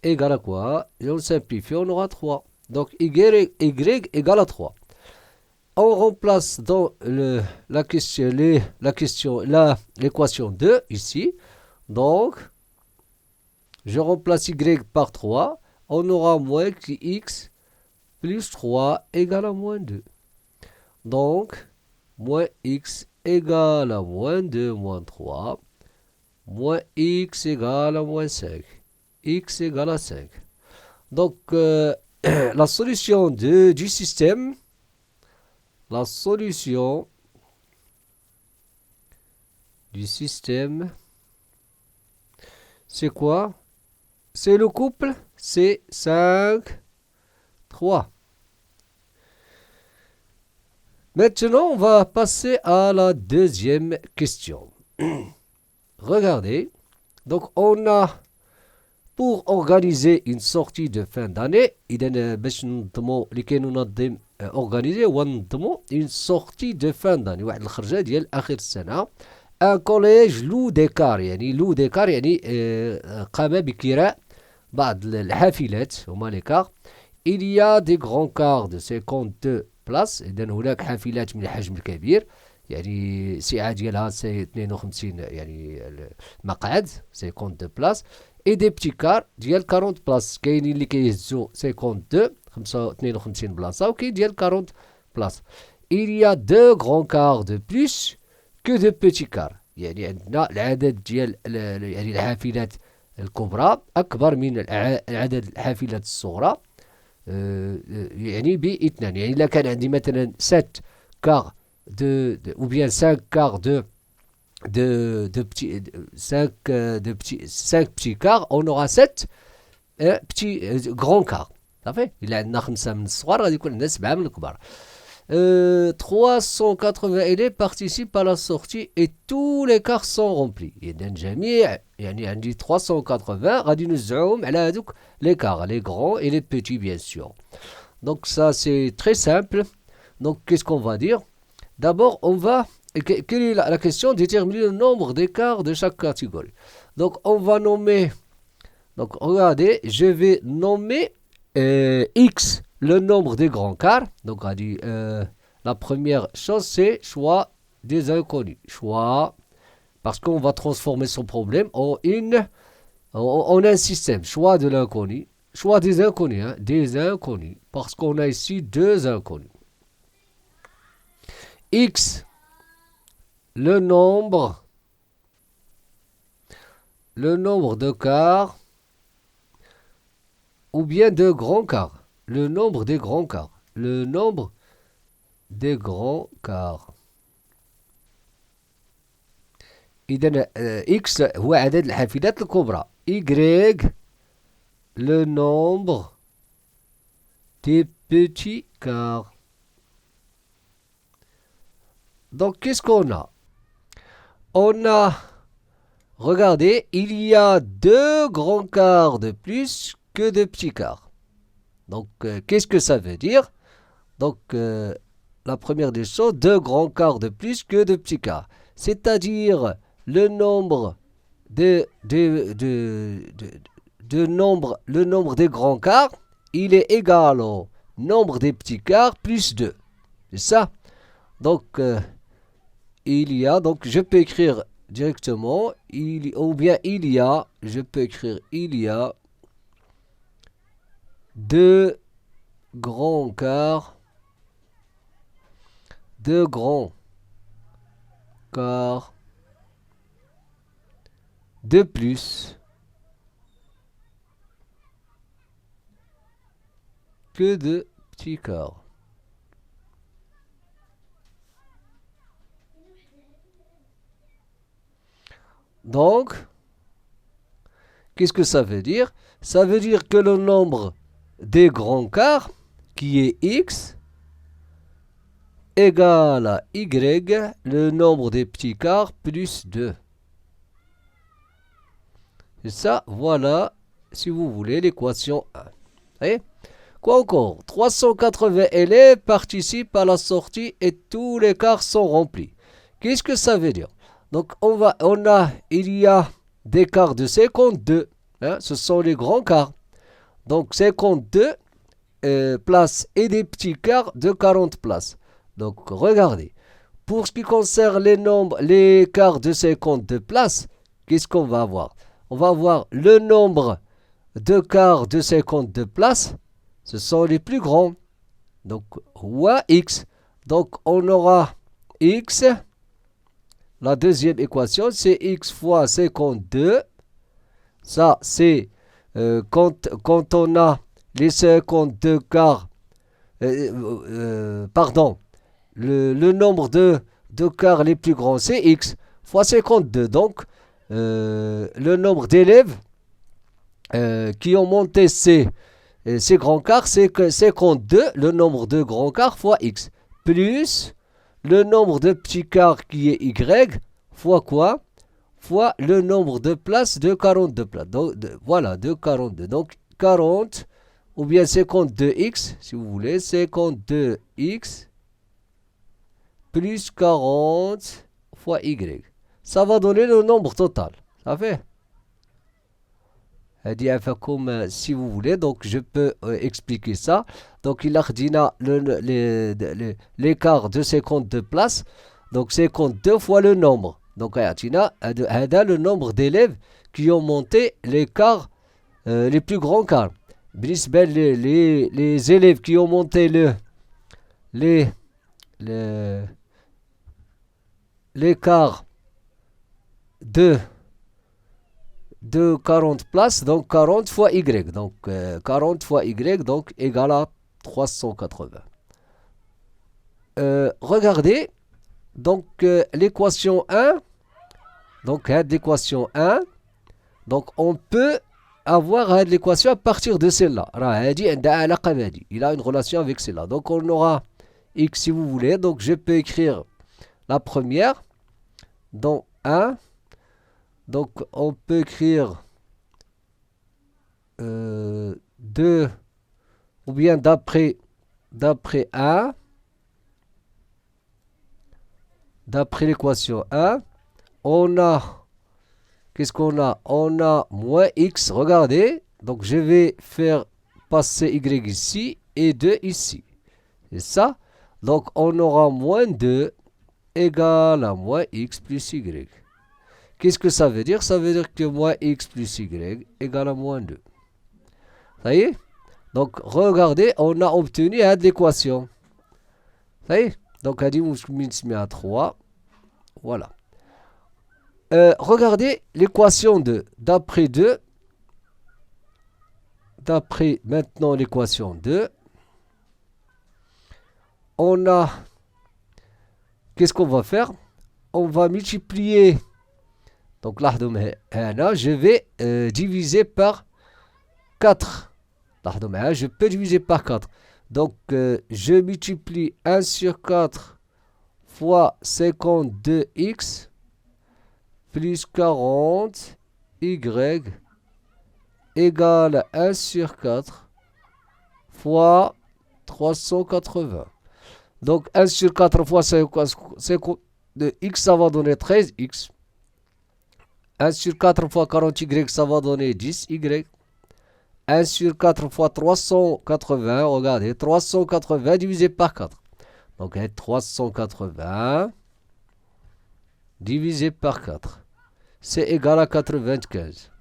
B: égale à quoi? Et on simplifie, on aura 3. Donc y égale à 3. On remplace dans l'équation 2 ici. Donc, je remplace y par 3. On aura moins x plus 3 égale à moins 2. Donc, moins x égale à moins 2 moins 3. Moins x égale à moins 5. X égale à 5. Donc, la solution du système, c'est quoi? C'est le couple, c'est 5, 3. Maintenant, on va passer à la deuxième question. Regardez, donc on a, pour organiser une sortie de fin d'année, organiser une sortie de fin d'année, un collège loue des cars, قام بكراء بعض الحافلات هما les cars. Il y a des grands cars de 52 places. إذن هناك حافلات من الحجم الكبير، يعني السعة ديالها 52 يعني مقعد 52 بلاص، et des petits cars ديال 40 بلاص. كاينين اللي كيهزوا 52 بلاصة، وكاين ديال 40 بلاص. Il y a deux grands cars de plus que de petits cars. يعني عندنا العدد ديال يعني الحافلات الكبرى أكبر من عدد الحافلات الصغرى، يعني باثنان. يعني إذا كان عندي مثلا 7 cars ou bien 5 cars de petits 5 petits cars, on aura 7 petits grands cars. صافي إلا عندنا 5 من الصغار غادي يكون عندنا 7 من الكبار. 380 élèves participent à la sortie et tous les cars sont remplis. إذا جميع يعني عندي 380 غادي نوزعوهم على هذوك les cars, les grands et les petits bien sûr. Donc ça c'est très simple. Donc qu'est-ce qu'on va dire? D'abord on va, quelle est la question? Déterminer le nombre d'écarts de chaque catégorie. Donc on va nommer, donc regardez, je vais nommer X, le nombre des grands cars. Donc on a dit, la première chose c'est choix des inconnus. Choix, parce qu'on va transformer son problème en un système. Choix de l'inconnu. Choix des inconnus, hein, des inconnus. Parce qu'on a ici deux inconnus. X, le nombre de quarts ou bien de grands quarts. Le nombre des grands quarts. Le nombre des grands quarts. إذن X هو عدد الحافلات الكبرى. Y le nombre des petits quarts. Donc qu'est-ce qu'on a? On a, regardez, il y a deux grands quarts de plus que de petits quarts. Donc qu'est-ce que ça veut dire? Donc la première des choses, deux grands quarts de plus que de petits quarts. C'est-à-dire le nombre le nombre des grands quarts, il est égal au nombre des petits quarts plus 2. C'est ça. Donc il y a, donc je peux écrire directement, je peux écrire il y a deux grands quarts de plus que de petits quarts. Donc, qu'est-ce que ça veut dire? Ça veut dire que le nombre des grands quarts, qui est X, égale à Y, le nombre des petits quarts plus 2. C'est ça, voilà, si vous voulez, l'équation 1. Voyez? Quoi encore? 380 élèves participent à la sortie et tous les quarts sont remplis. Qu'est-ce que ça veut dire? Donc il y a des quarts de 52. Hein, ce sont les grands quarts. Donc 52 places et des petits quarts de 40 places. Donc regardez. Pour ce qui concerne les quarts de 52 places, qu'est-ce qu'on va avoir? On va avoir le nombre de quarts de 52 places. Ce sont les plus grands. Donc fois X. Donc on aura X. La deuxième équation, c'est X fois 52. Ça, c'est quand on a les 52 quarts. Pardon. Le nombre de quarts les plus grands, c'est X fois 52. Donc, le nombre d'élèves qui ont monté ces grands quarts, c'est 52, le nombre de grands quarts fois X. Plus le nombre de petits quarts qui est Y, fois quoi? Fois le nombre de places de 42 places. Donc, voilà, de 42. Donc 40, ou bien 52x, si vous voulez, 52x plus 40 fois Y. Ça va donner le nombre total. Ça fait? comme si vous voulez, donc je peux expliquer ça. Donc il a dit l'écart de 52 places, donc 52 fois le nombre. Donc il a dit le nombre d'élèves qui ont monté les quarts, les plus grands quarts. Les élèves qui ont monté les quarts de 40 places, donc 40 fois Y. Donc 40 fois Y, donc égale à 380. Regardez, donc l'équation 1, donc l'équation 1, donc on peut avoir l'équation à partir de celle-là. Il a une relation avec celle-là. Donc on aura x si vous voulez. Donc je peux écrire la première dans 1. Donc on peut écrire 2 ou bien d'après 1. D'après l'équation 1, on a, qu'est-ce qu'on a? On a moins x, regardez. Donc je vais faire passer y ici et 2 ici. C'est ça. Donc on aura moins 2 égale à moins x plus y. Qu'est-ce que ça veut dire? Ça veut dire que moins x plus y égale à moins 2. Ça y est? Donc regardez, on a obtenu l'équation. Ça y est? Donc, on dit à 3. Voilà. Regardez l'équation 2. D'après 2. D'après maintenant l'équation 2. On a. Qu'est-ce qu'on va faire? On va multiplier. Donc là, je vais diviser par 4. Je peux diviser par 4. Donc, je multiplie 1 sur 4 fois 52x plus 40y égale 1 sur 4 fois 380. Donc, 1 sur 4 fois 50 de x, ça va donner 13x. 1 sur 4 fois 40y, ça va donner 10y. 1 sur 4 fois 380, regardez, 380 divisé par 4. Donc, 380 divisé par 4. C'est égal à 95.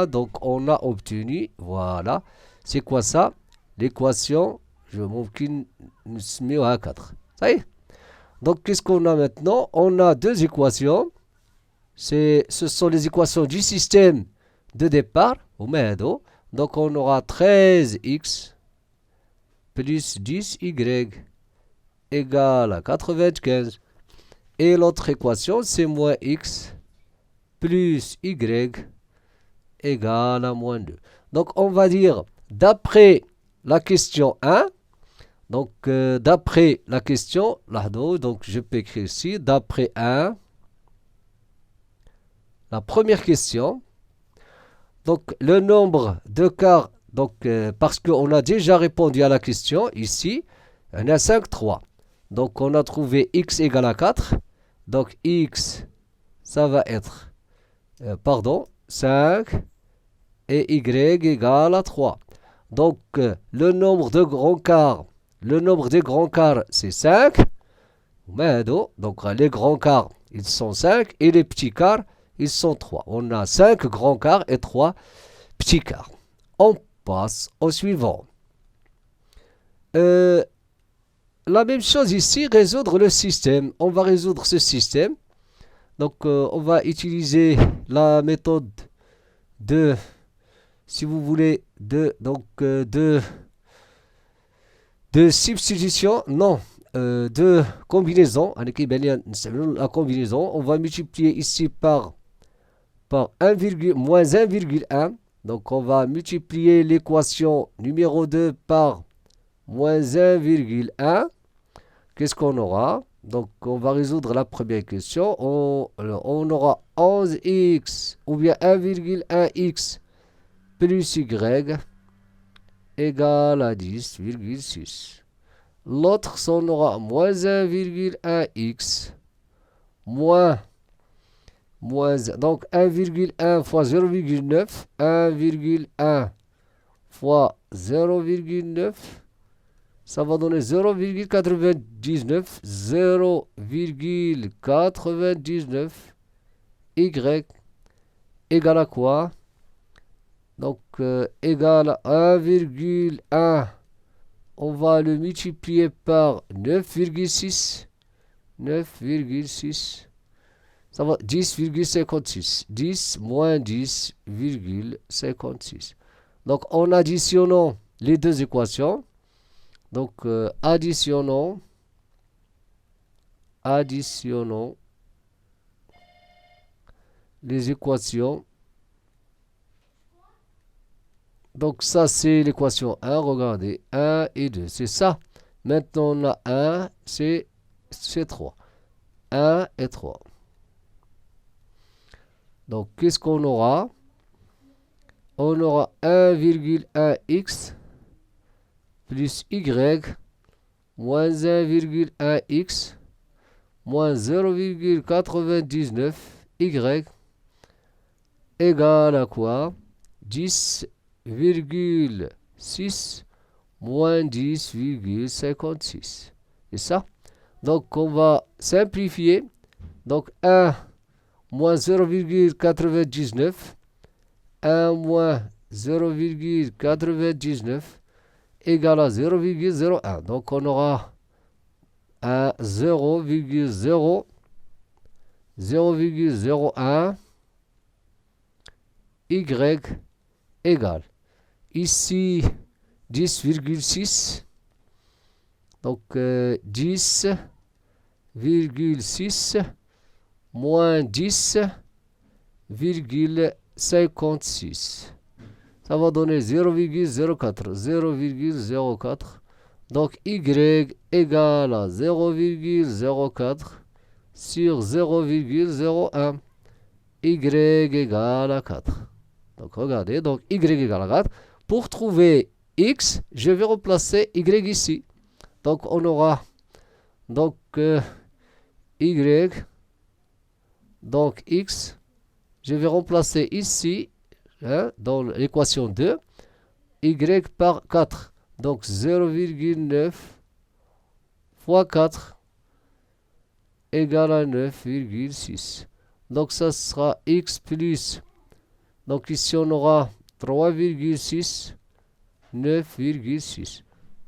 B: Donc, on a obtenu, voilà. C'est quoi ça? L'équation, je mumkin نسميو à 4. Ça y est. Donc, qu'est-ce qu'on a maintenant? On a deux équations. Ce sont les équations du système de départ. Donc, on aura 13x plus 10y égale à 95. Et l'autre équation, c'est moins x plus y égale à moins 2. Donc, on va dire, d'après la question 1, donc d'après la question, donc je peux écrire ici, d'après 1, la première question, donc le nombre de quarts, donc parce qu'on a déjà répondu à la question ici, on a 5, 3. Donc on a trouvé x égale à 4. Donc x, ça va être, 5 et y égale à 3. Donc le nombre de grands quarts, c'est 5. Donc les grands quarts, ils sont 5 et les petits quarts, ils sont 3. On a 5 grands quarts et 3 petits quarts. On passe au suivant. La même chose ici, résoudre le système. On va résoudre ce système. Donc, on va utiliser la méthode de, si vous voulez, de substitution, non, de combinaison. La combinaison, on va multiplier ici par moins 1,1. Donc, on va multiplier l'équation numéro 2 par moins 1,1. Qu'est-ce qu'on aura? Donc, on va résoudre la première question. On aura 11x ou bien 1,1x plus y égale à 10,6. L'autre, on aura moins 1,1x moins donc 1,1 fois 0,9, 1,1 fois 0,9, ça va donner 0,99, 0,99 y égale à quoi? Donc égale à 1,1. On va le multiplier par 9,6. 9,6. Ça va 10,56. 10 moins 10,56. Donc en additionnant les deux équations, donc additionnons les équations Donc ça, c'est l'équation 1. Regardez, 1 et 2. C'est ça. Maintenant, on a 1, c'est 3. 1 et 3. Donc, qu'est-ce qu'on aura? On aura 1,1x plus y moins 1,1x moins 0,99y égale à quoi? 10,6 moins 10,56. C'est ça? Donc, on va simplifier. Donc, 1 moins 0,99. 1 moins 0,99 égale à 0,01. Donc, on aura un 0,01 y égale. Ici, 10,6. Donc, 10,6 moins 10,56. Ça va donner 0,04. 0,04. Donc, y égale à 0,04 sur 0,01. Y égale à 4. Donc, regardez. Donc, y égale à 4. Pour trouver x, je vais remplacer y ici. Donc, on aura donc y, donc x, je vais remplacer ici, dans l'équation 2, y par 4. Donc 0,9 fois 4 égale à 9,6. Donc ça sera x plus. Donc ici on aura 3,6, 9,6.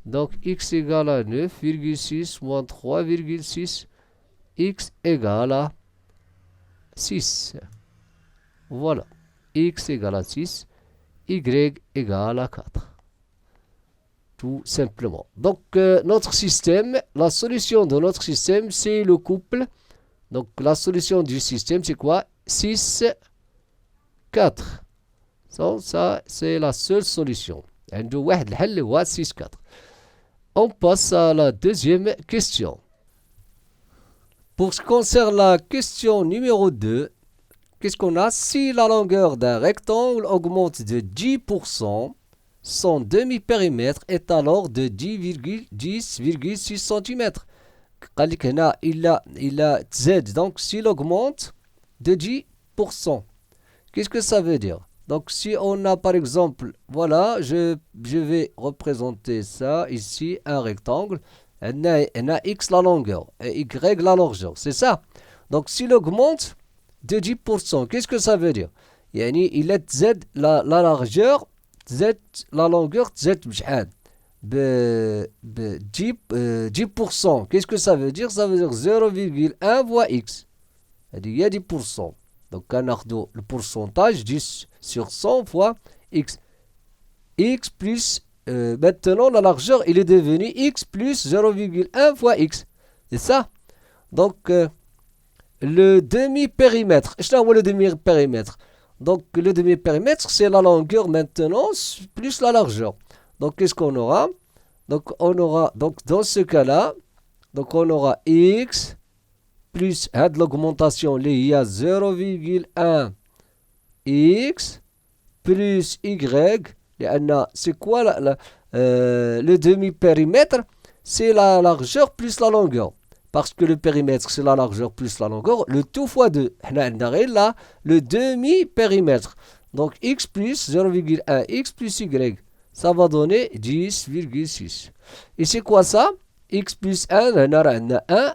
B: Donc x égale à 9,6 moins 3,6. X égale à 6. Voilà. X égale à 6. Y égale à 4. Tout simplement. Donc, notre système, la solution de notre système, c'est le couple. Donc, la solution du système, c'est quoi? 6, 4. Ça, c'est la seule solution. عنده واحد الحل هو 6, 4. On passe à la deuxième question. Pour ce qui concerne la question numéro 2, qu'est-ce qu'on a? Si la longueur d'un rectangle augmente de 10%, son demi-périmètre est alors de 10,6 cm. قال لك هنا il تزاد. Donc s'il augmente de 10%, qu'est-ce que ça veut dire? Donc si on a par exemple, voilà, je vais représenter ça ici, un rectangle. On a x la longueur et y la largeur, c'est ça. Donc s'il augmente de 10%, qu'est-ce que ça veut dire? يعني il تزاد la largeur, تزاد la longueur, تزاد بشحال؟ ب 10%. Qu'est-ce que ça veut dire? Ça veut dire 0,1 fois x. هذه هي 10%. Donc كناخذوا le pourcentage 10 sur 100 fois x. X plus, maintenant la largeur il est devenu x plus 0,1 fois x. C'est ça. Donc le demi-périmètre. Je t'envoie le demi-périmètre. Donc le demi-périmètre c'est la longueur maintenant plus la largeur. Donc qu'est-ce qu'on aura? Donc on aura, donc dans ce cas-là, donc on aura x plus l'augmentation il y a 0,1 x plus y. C'est quoi le demi-périmètre? C'est la largeur plus la longueur. Parce que le périmètre, c'est la largeur plus la longueur. Le tout fois 2. Là, le demi-périmètre. Donc, x plus 0,1, x plus y. Ça va donner 10,6. Et c'est quoi ça? X plus 1,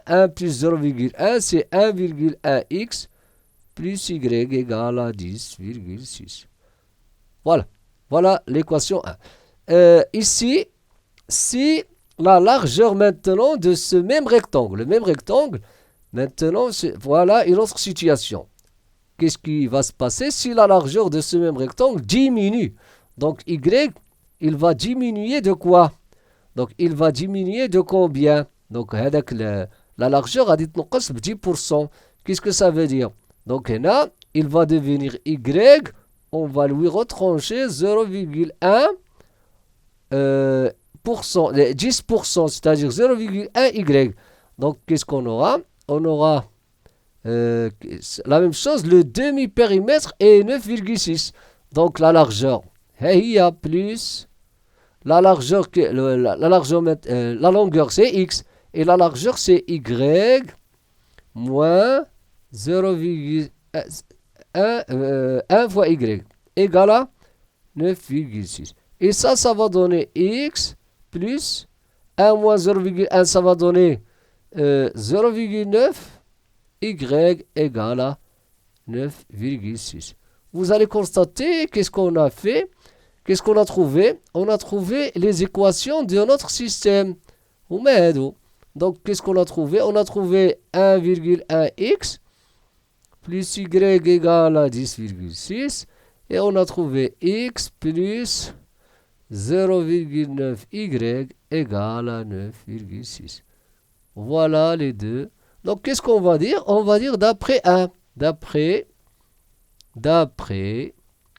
B: 1 plus 0,1, c'est 1,1x plus y égale à 10,6. Voilà. Voilà l'équation 1. Ici, si la largeur maintenant de ce même rectangle, le même rectangle, maintenant, voilà une autre situation. Qu'est-ce qui va se passer si la largeur de ce même rectangle diminue? Donc, y, il va diminuer de quoi? Donc, il va diminuer de combien? Donc, la largeur a dit 10%. Qu'est-ce que ça veut dire? Donc, là, il va devenir y on va lui retrancher 0,1 10%, c'est-à-dire 0,1 y. Donc, qu'est-ce qu'on aura? On aura la même chose, le demi-périmètre est 9,6. Donc, la largeur, هي plus la largeur, la longueur, c'est x. Et la largeur, c'est y moins 0,1 fois y égale à 9,6. Et ça va donner x plus 1 moins 0,1, ça va donner 0,9, y égale à 9,6. Vous allez constater qu'est-ce qu'on a fait, qu'est-ce qu'on a trouvé. On a trouvé les équations de notre système. Donc, qu'est-ce qu'on a trouvé? On a trouvé 1,1x plus y égale à 10,6. Et on a trouvé x plus 0,9y égale à 9,6. Voilà les deux. Donc, qu'est-ce qu'on va dire? On va dire d'après 1. D'après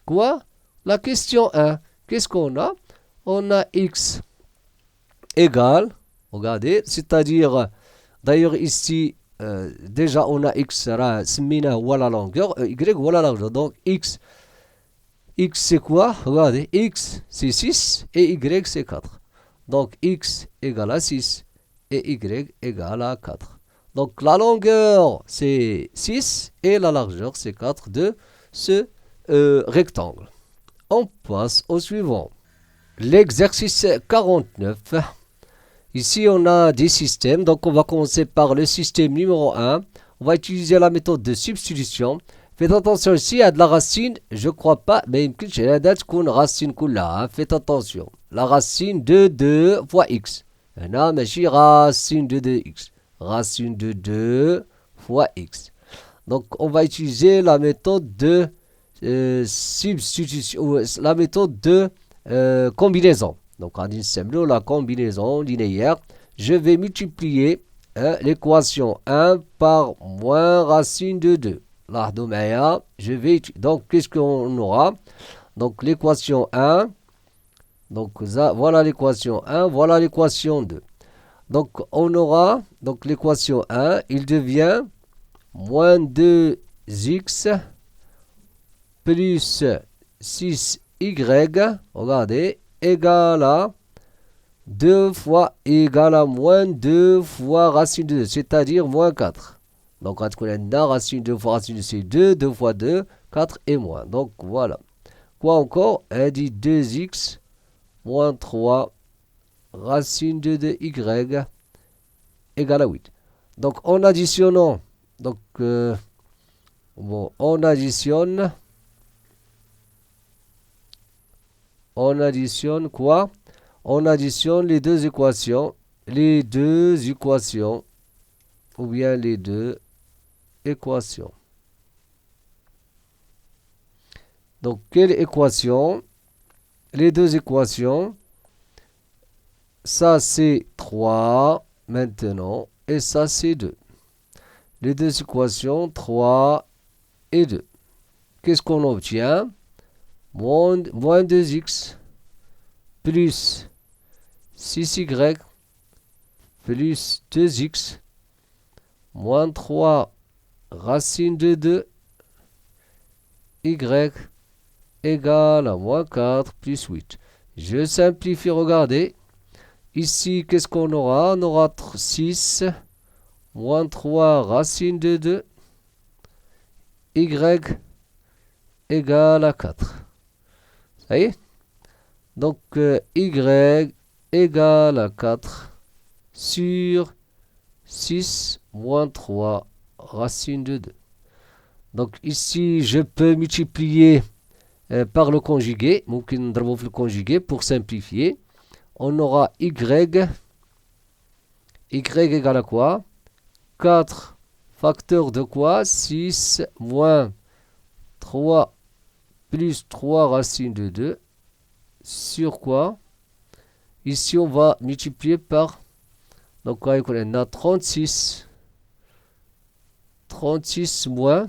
B: quoi? La question 1. Qu'est-ce qu'on a? On a x égale, regardez, c'est-à-dire, d'ailleurs ici, déjà on a x, semina ou la longueur, y ou la largeur. Donc, x c'est quoi? Regardez, x c'est 6 et y c'est 4. Donc, x égale à 6 et y égale à 4. Donc, la longueur c'est 6 et la largeur c'est 4 de ce rectangle. On passe au suivant. L'exercice 49. Ici, on a des systèmes. Donc, on va commencer par le système numéro 1. On va utiliser la méthode de substitution. Faites attention ici, il y a de la racine. Je ne crois pas, mais il y a une racine. Faites attention. La racine de 2 fois x. Racine de 2x. Racine de 2 fois x. Donc, on va utiliser la méthode de substitution, la méthode de combinaison. Donc, en disant la combinaison linéaire, je vais multiplier l'équation 1 par moins racine de 2. Là, je vais, donc, qu'est-ce qu'on aura? Donc, l'équation 1. Donc, voilà l'équation 1, voilà l'équation 2. Donc, on aura, donc, l'équation 1, il devient moins 2x plus 6y, regardez, égale à 2 fois, égale à moins 2 fois racine de 2, c'est-à-dire moins 4. Donc, racine de 2 fois racine de 2, c'est 2, 2 fois 2, 4 et moins. Donc, voilà. Quoi encore? Elle dit 2x moins 3 racine de 2y égale à 8. Donc, en additionnant, donc, on additionne quoi? On additionne les deux équations, ou bien les deux équations. Donc, quelle équation? Les deux équations, ça c'est 3 maintenant, et ça c'est 2. Les deux équations, 3 et 2. Qu'est-ce qu'on obtient? Moins 2x plus 6y plus 2x moins 3 racine de 2 y égale à moins 4 plus 8. Je simplifie, regardez. Ici, qu'est-ce qu'on aura? On aura 6 moins 3 racine de 2 y égale à 4. Ça y est? Donc, y égale à 4 sur 6 moins 3 racine de 2. Donc, ici, je peux multiplier par le conjugué. ممكن نضربه في le conjugué pour simplifier. On aura y égale à quoi? 4 facteur de quoi? 6 moins 3 plus 3 racine de 2 sur quoi? Ici, on va multiplier par, donc on a 36 moins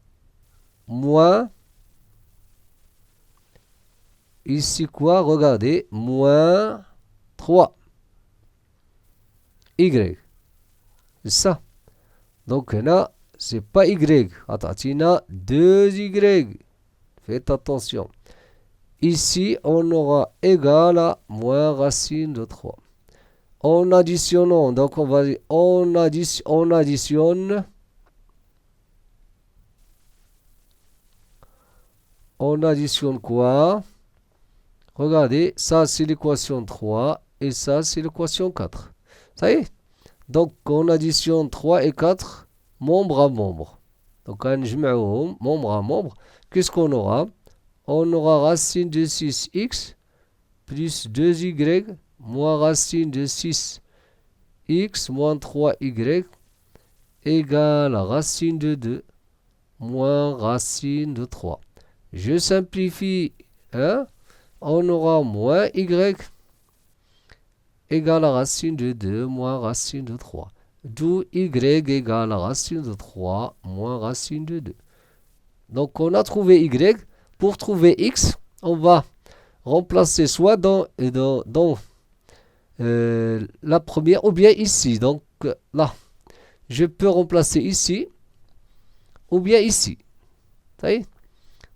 B: moins, ici quoi? Regardez, moins 3. Y. C'est ça. Donc là, c'est pas Y. Attends, il y a 2 Y. Faites attention. Ici, on aura égal à moins racine de 3. En additionnant, donc on va dire, on additionne. On additionne quoi? Regardez, ça c'est l'équation 3 et ça c'est l'équation 4. Ça y est. Donc on additionne 3 et 4, membre à membre. Donc on جمعهم membre à membre. Qu'est-ce qu'on aura? On aura racine de 6x plus 2y moins racine de 6x moins 3y égale racine de 2 moins racine de 3. Je simplifie, hein? On aura moins y égale à racine de 2 moins racine de 3. D'où y égale à racine de 3 moins racine de 2. Donc on a trouvé y. Pour trouver x, on va remplacer soit dans la première ou bien ici. Donc là, je peux remplacer ici ou bien ici. Ça y est.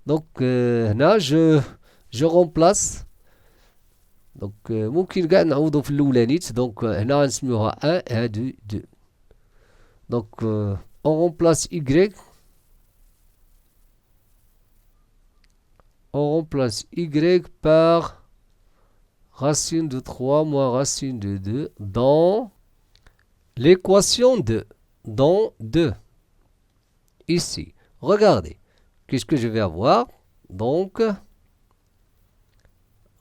B: Donc là, je remplace. Donc ممكن كاع نعوضو في الاولانيت. Donc هنا غنسميوها 1 et 2. Donc on remplace y. On remplace y par racine de 3 moins racine de 2 dans l'équation 2. Dans 2. Ici. Regardez. Qu'est-ce que je vais avoir? Donc,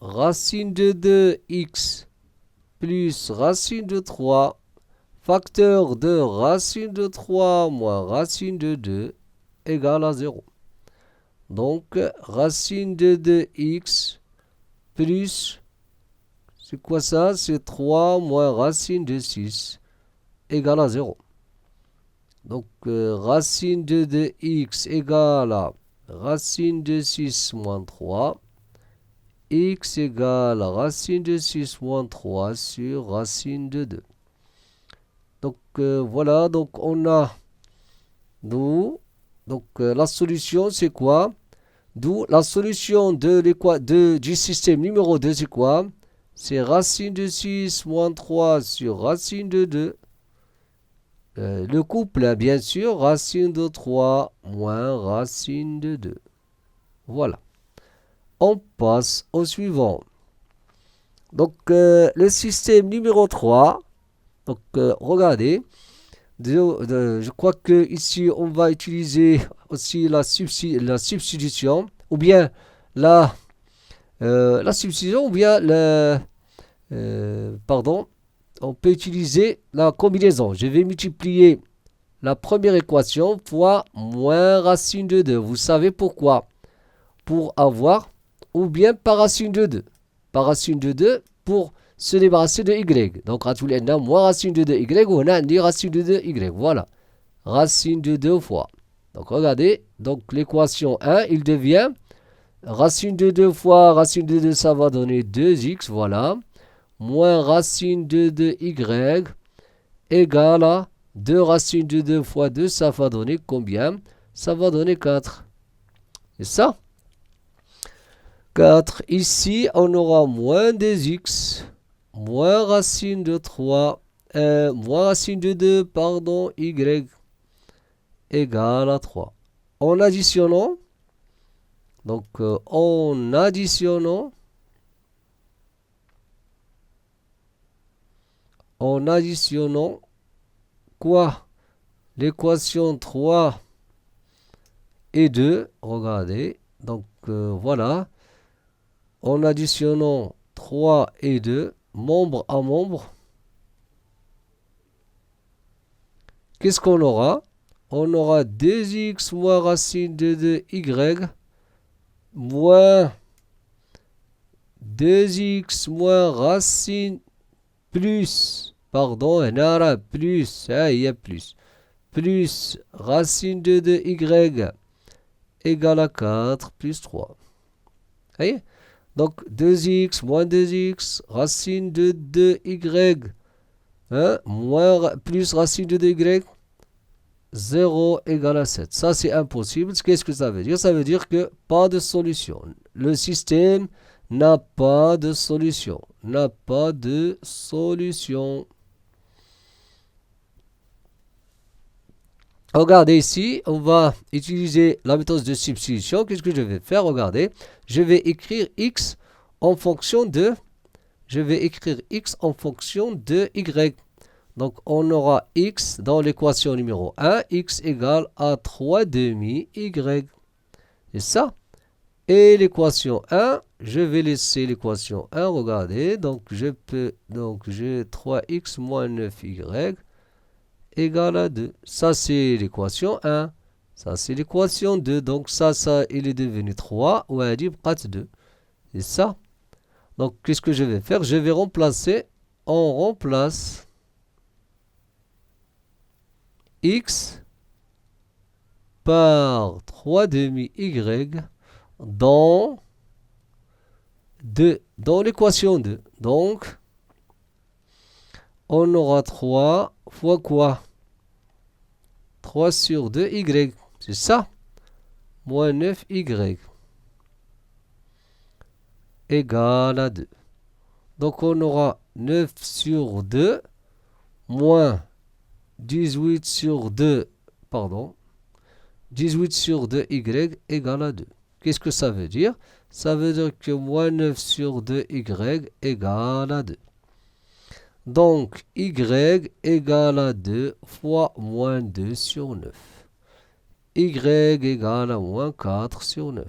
B: racine de 2x plus racine de 3 facteur de racine de 3 moins racine de 2 égale à 0. Donc, racine de 2x plus, c'est quoi ça? C'est 3 moins racine de 6 égale à 0. Donc, racine de 2x égale à racine de 6 moins 3. X égale à racine de 6 moins 3 sur racine de 2. Donc, voilà. Donc, on a d'où. Donc, la solution, c'est quoi? D'où la solution du système numéro 2, c'est quoi? C'est racine de 6 moins 3 sur racine de 2. Le couple, bien sûr, racine de 3 moins racine de 2. Voilà. On passe au suivant. Donc, le système numéro 3. Donc, regardez. Je crois que ici on va utiliser aussi la substitution. Ou bien la substitution. Ou bien pardon. On peut utiliser la combinaison. Je vais multiplier la première équation fois moins racine de 2. Vous savez pourquoi? Pour avoir, ou bien par racine de 2. Par racine de 2 pour se débarrasser de y. Donc, on a moins racine de 2y ou on a ni racine de 2y. Voilà. Racine de 2 fois. Donc, regardez. Donc, l'équation 1, il devient racine de 2 fois racine de 2, ça va donner 2x. Voilà. Moins racine de 2y égale à 2 racines de 2 fois 2, ça va donner combien? Ça va donner 4. C'est ça? 4. Ici, on aura moins 2x, moins racine de 3, moins racine de 2, pardon, y, égale à 3. En additionnant, donc en additionnant quoi? L'équation 3 et 2, regardez, donc voilà. En additionnant 3 et 2, membre à membre, qu'est-ce qu'on aura? On aura 2x moins racine de 2y moins 2x moins racine plus, pardon, هنا plus, il y a plus racine de 2y égale à 4 plus 3. Voyez? Donc 2x moins 2x, racine de 2y, hein, plus racine de 2y, 0 égale à 7. Ça, c'est impossible. Qu'est-ce que ça veut dire? Ça veut dire que pas de solution. Le système n'a pas de solution. N'a pas de solution. Regardez ici, on va utiliser la méthode de substitution. Qu'est-ce que je vais faire? Regardez, je vais écrire x en fonction de... Je vais écrire x en fonction de y. Donc, on aura x dans l'équation numéro 1, x égale à 3 demi y. C'est ça. Et l'équation 1, je vais laisser l'équation 1, regardez. Donc, j'ai 3x moins 9y égale à 2. Ça, c'est l'équation 1. Ça, c'est l'équation 2. Donc, ça, il est devenu 3. Ou un libre 2. C'est ça. Donc, qu'est-ce que je vais faire? Je vais remplacer. On remplace x par 3 demi y dans l'équation 2. Donc, on aura 3 fois quoi? 3 sur 2y. C'est ça. Moins 9y. Égale à 2. Donc, on aura 9 sur 2 moins 18 sur 2, pardon, 18 sur 2y égale à 2. Qu'est-ce que ça veut dire? Ça veut dire que moins 9 sur 2y égale à 2. Donc, y égale à 2 fois moins 2 sur 9. Y égale à moins 4 sur 9.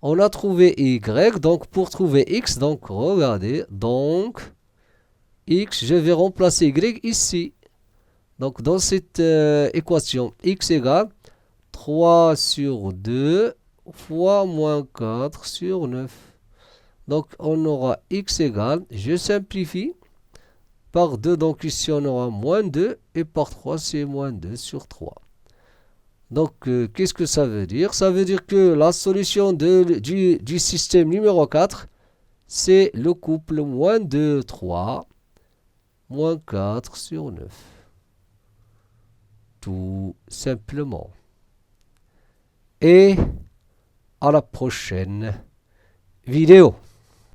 B: On a trouvé y, donc pour trouver x, donc regardez, donc x, je vais remplacer y ici. Donc dans cette équation, x égale 3 sur 2 fois moins 4 sur 9. Donc on aura x égale, je simplifie, par 2, donc ici on aura moins 2, et par 3 c'est moins 2 sur 3. Donc qu'est-ce que ça veut dire? Ça veut dire que la solution du système numéro 4, c'est le couple moins 2, 3, moins 4 sur 9. Tout simplement. Et à la prochaine vidéo.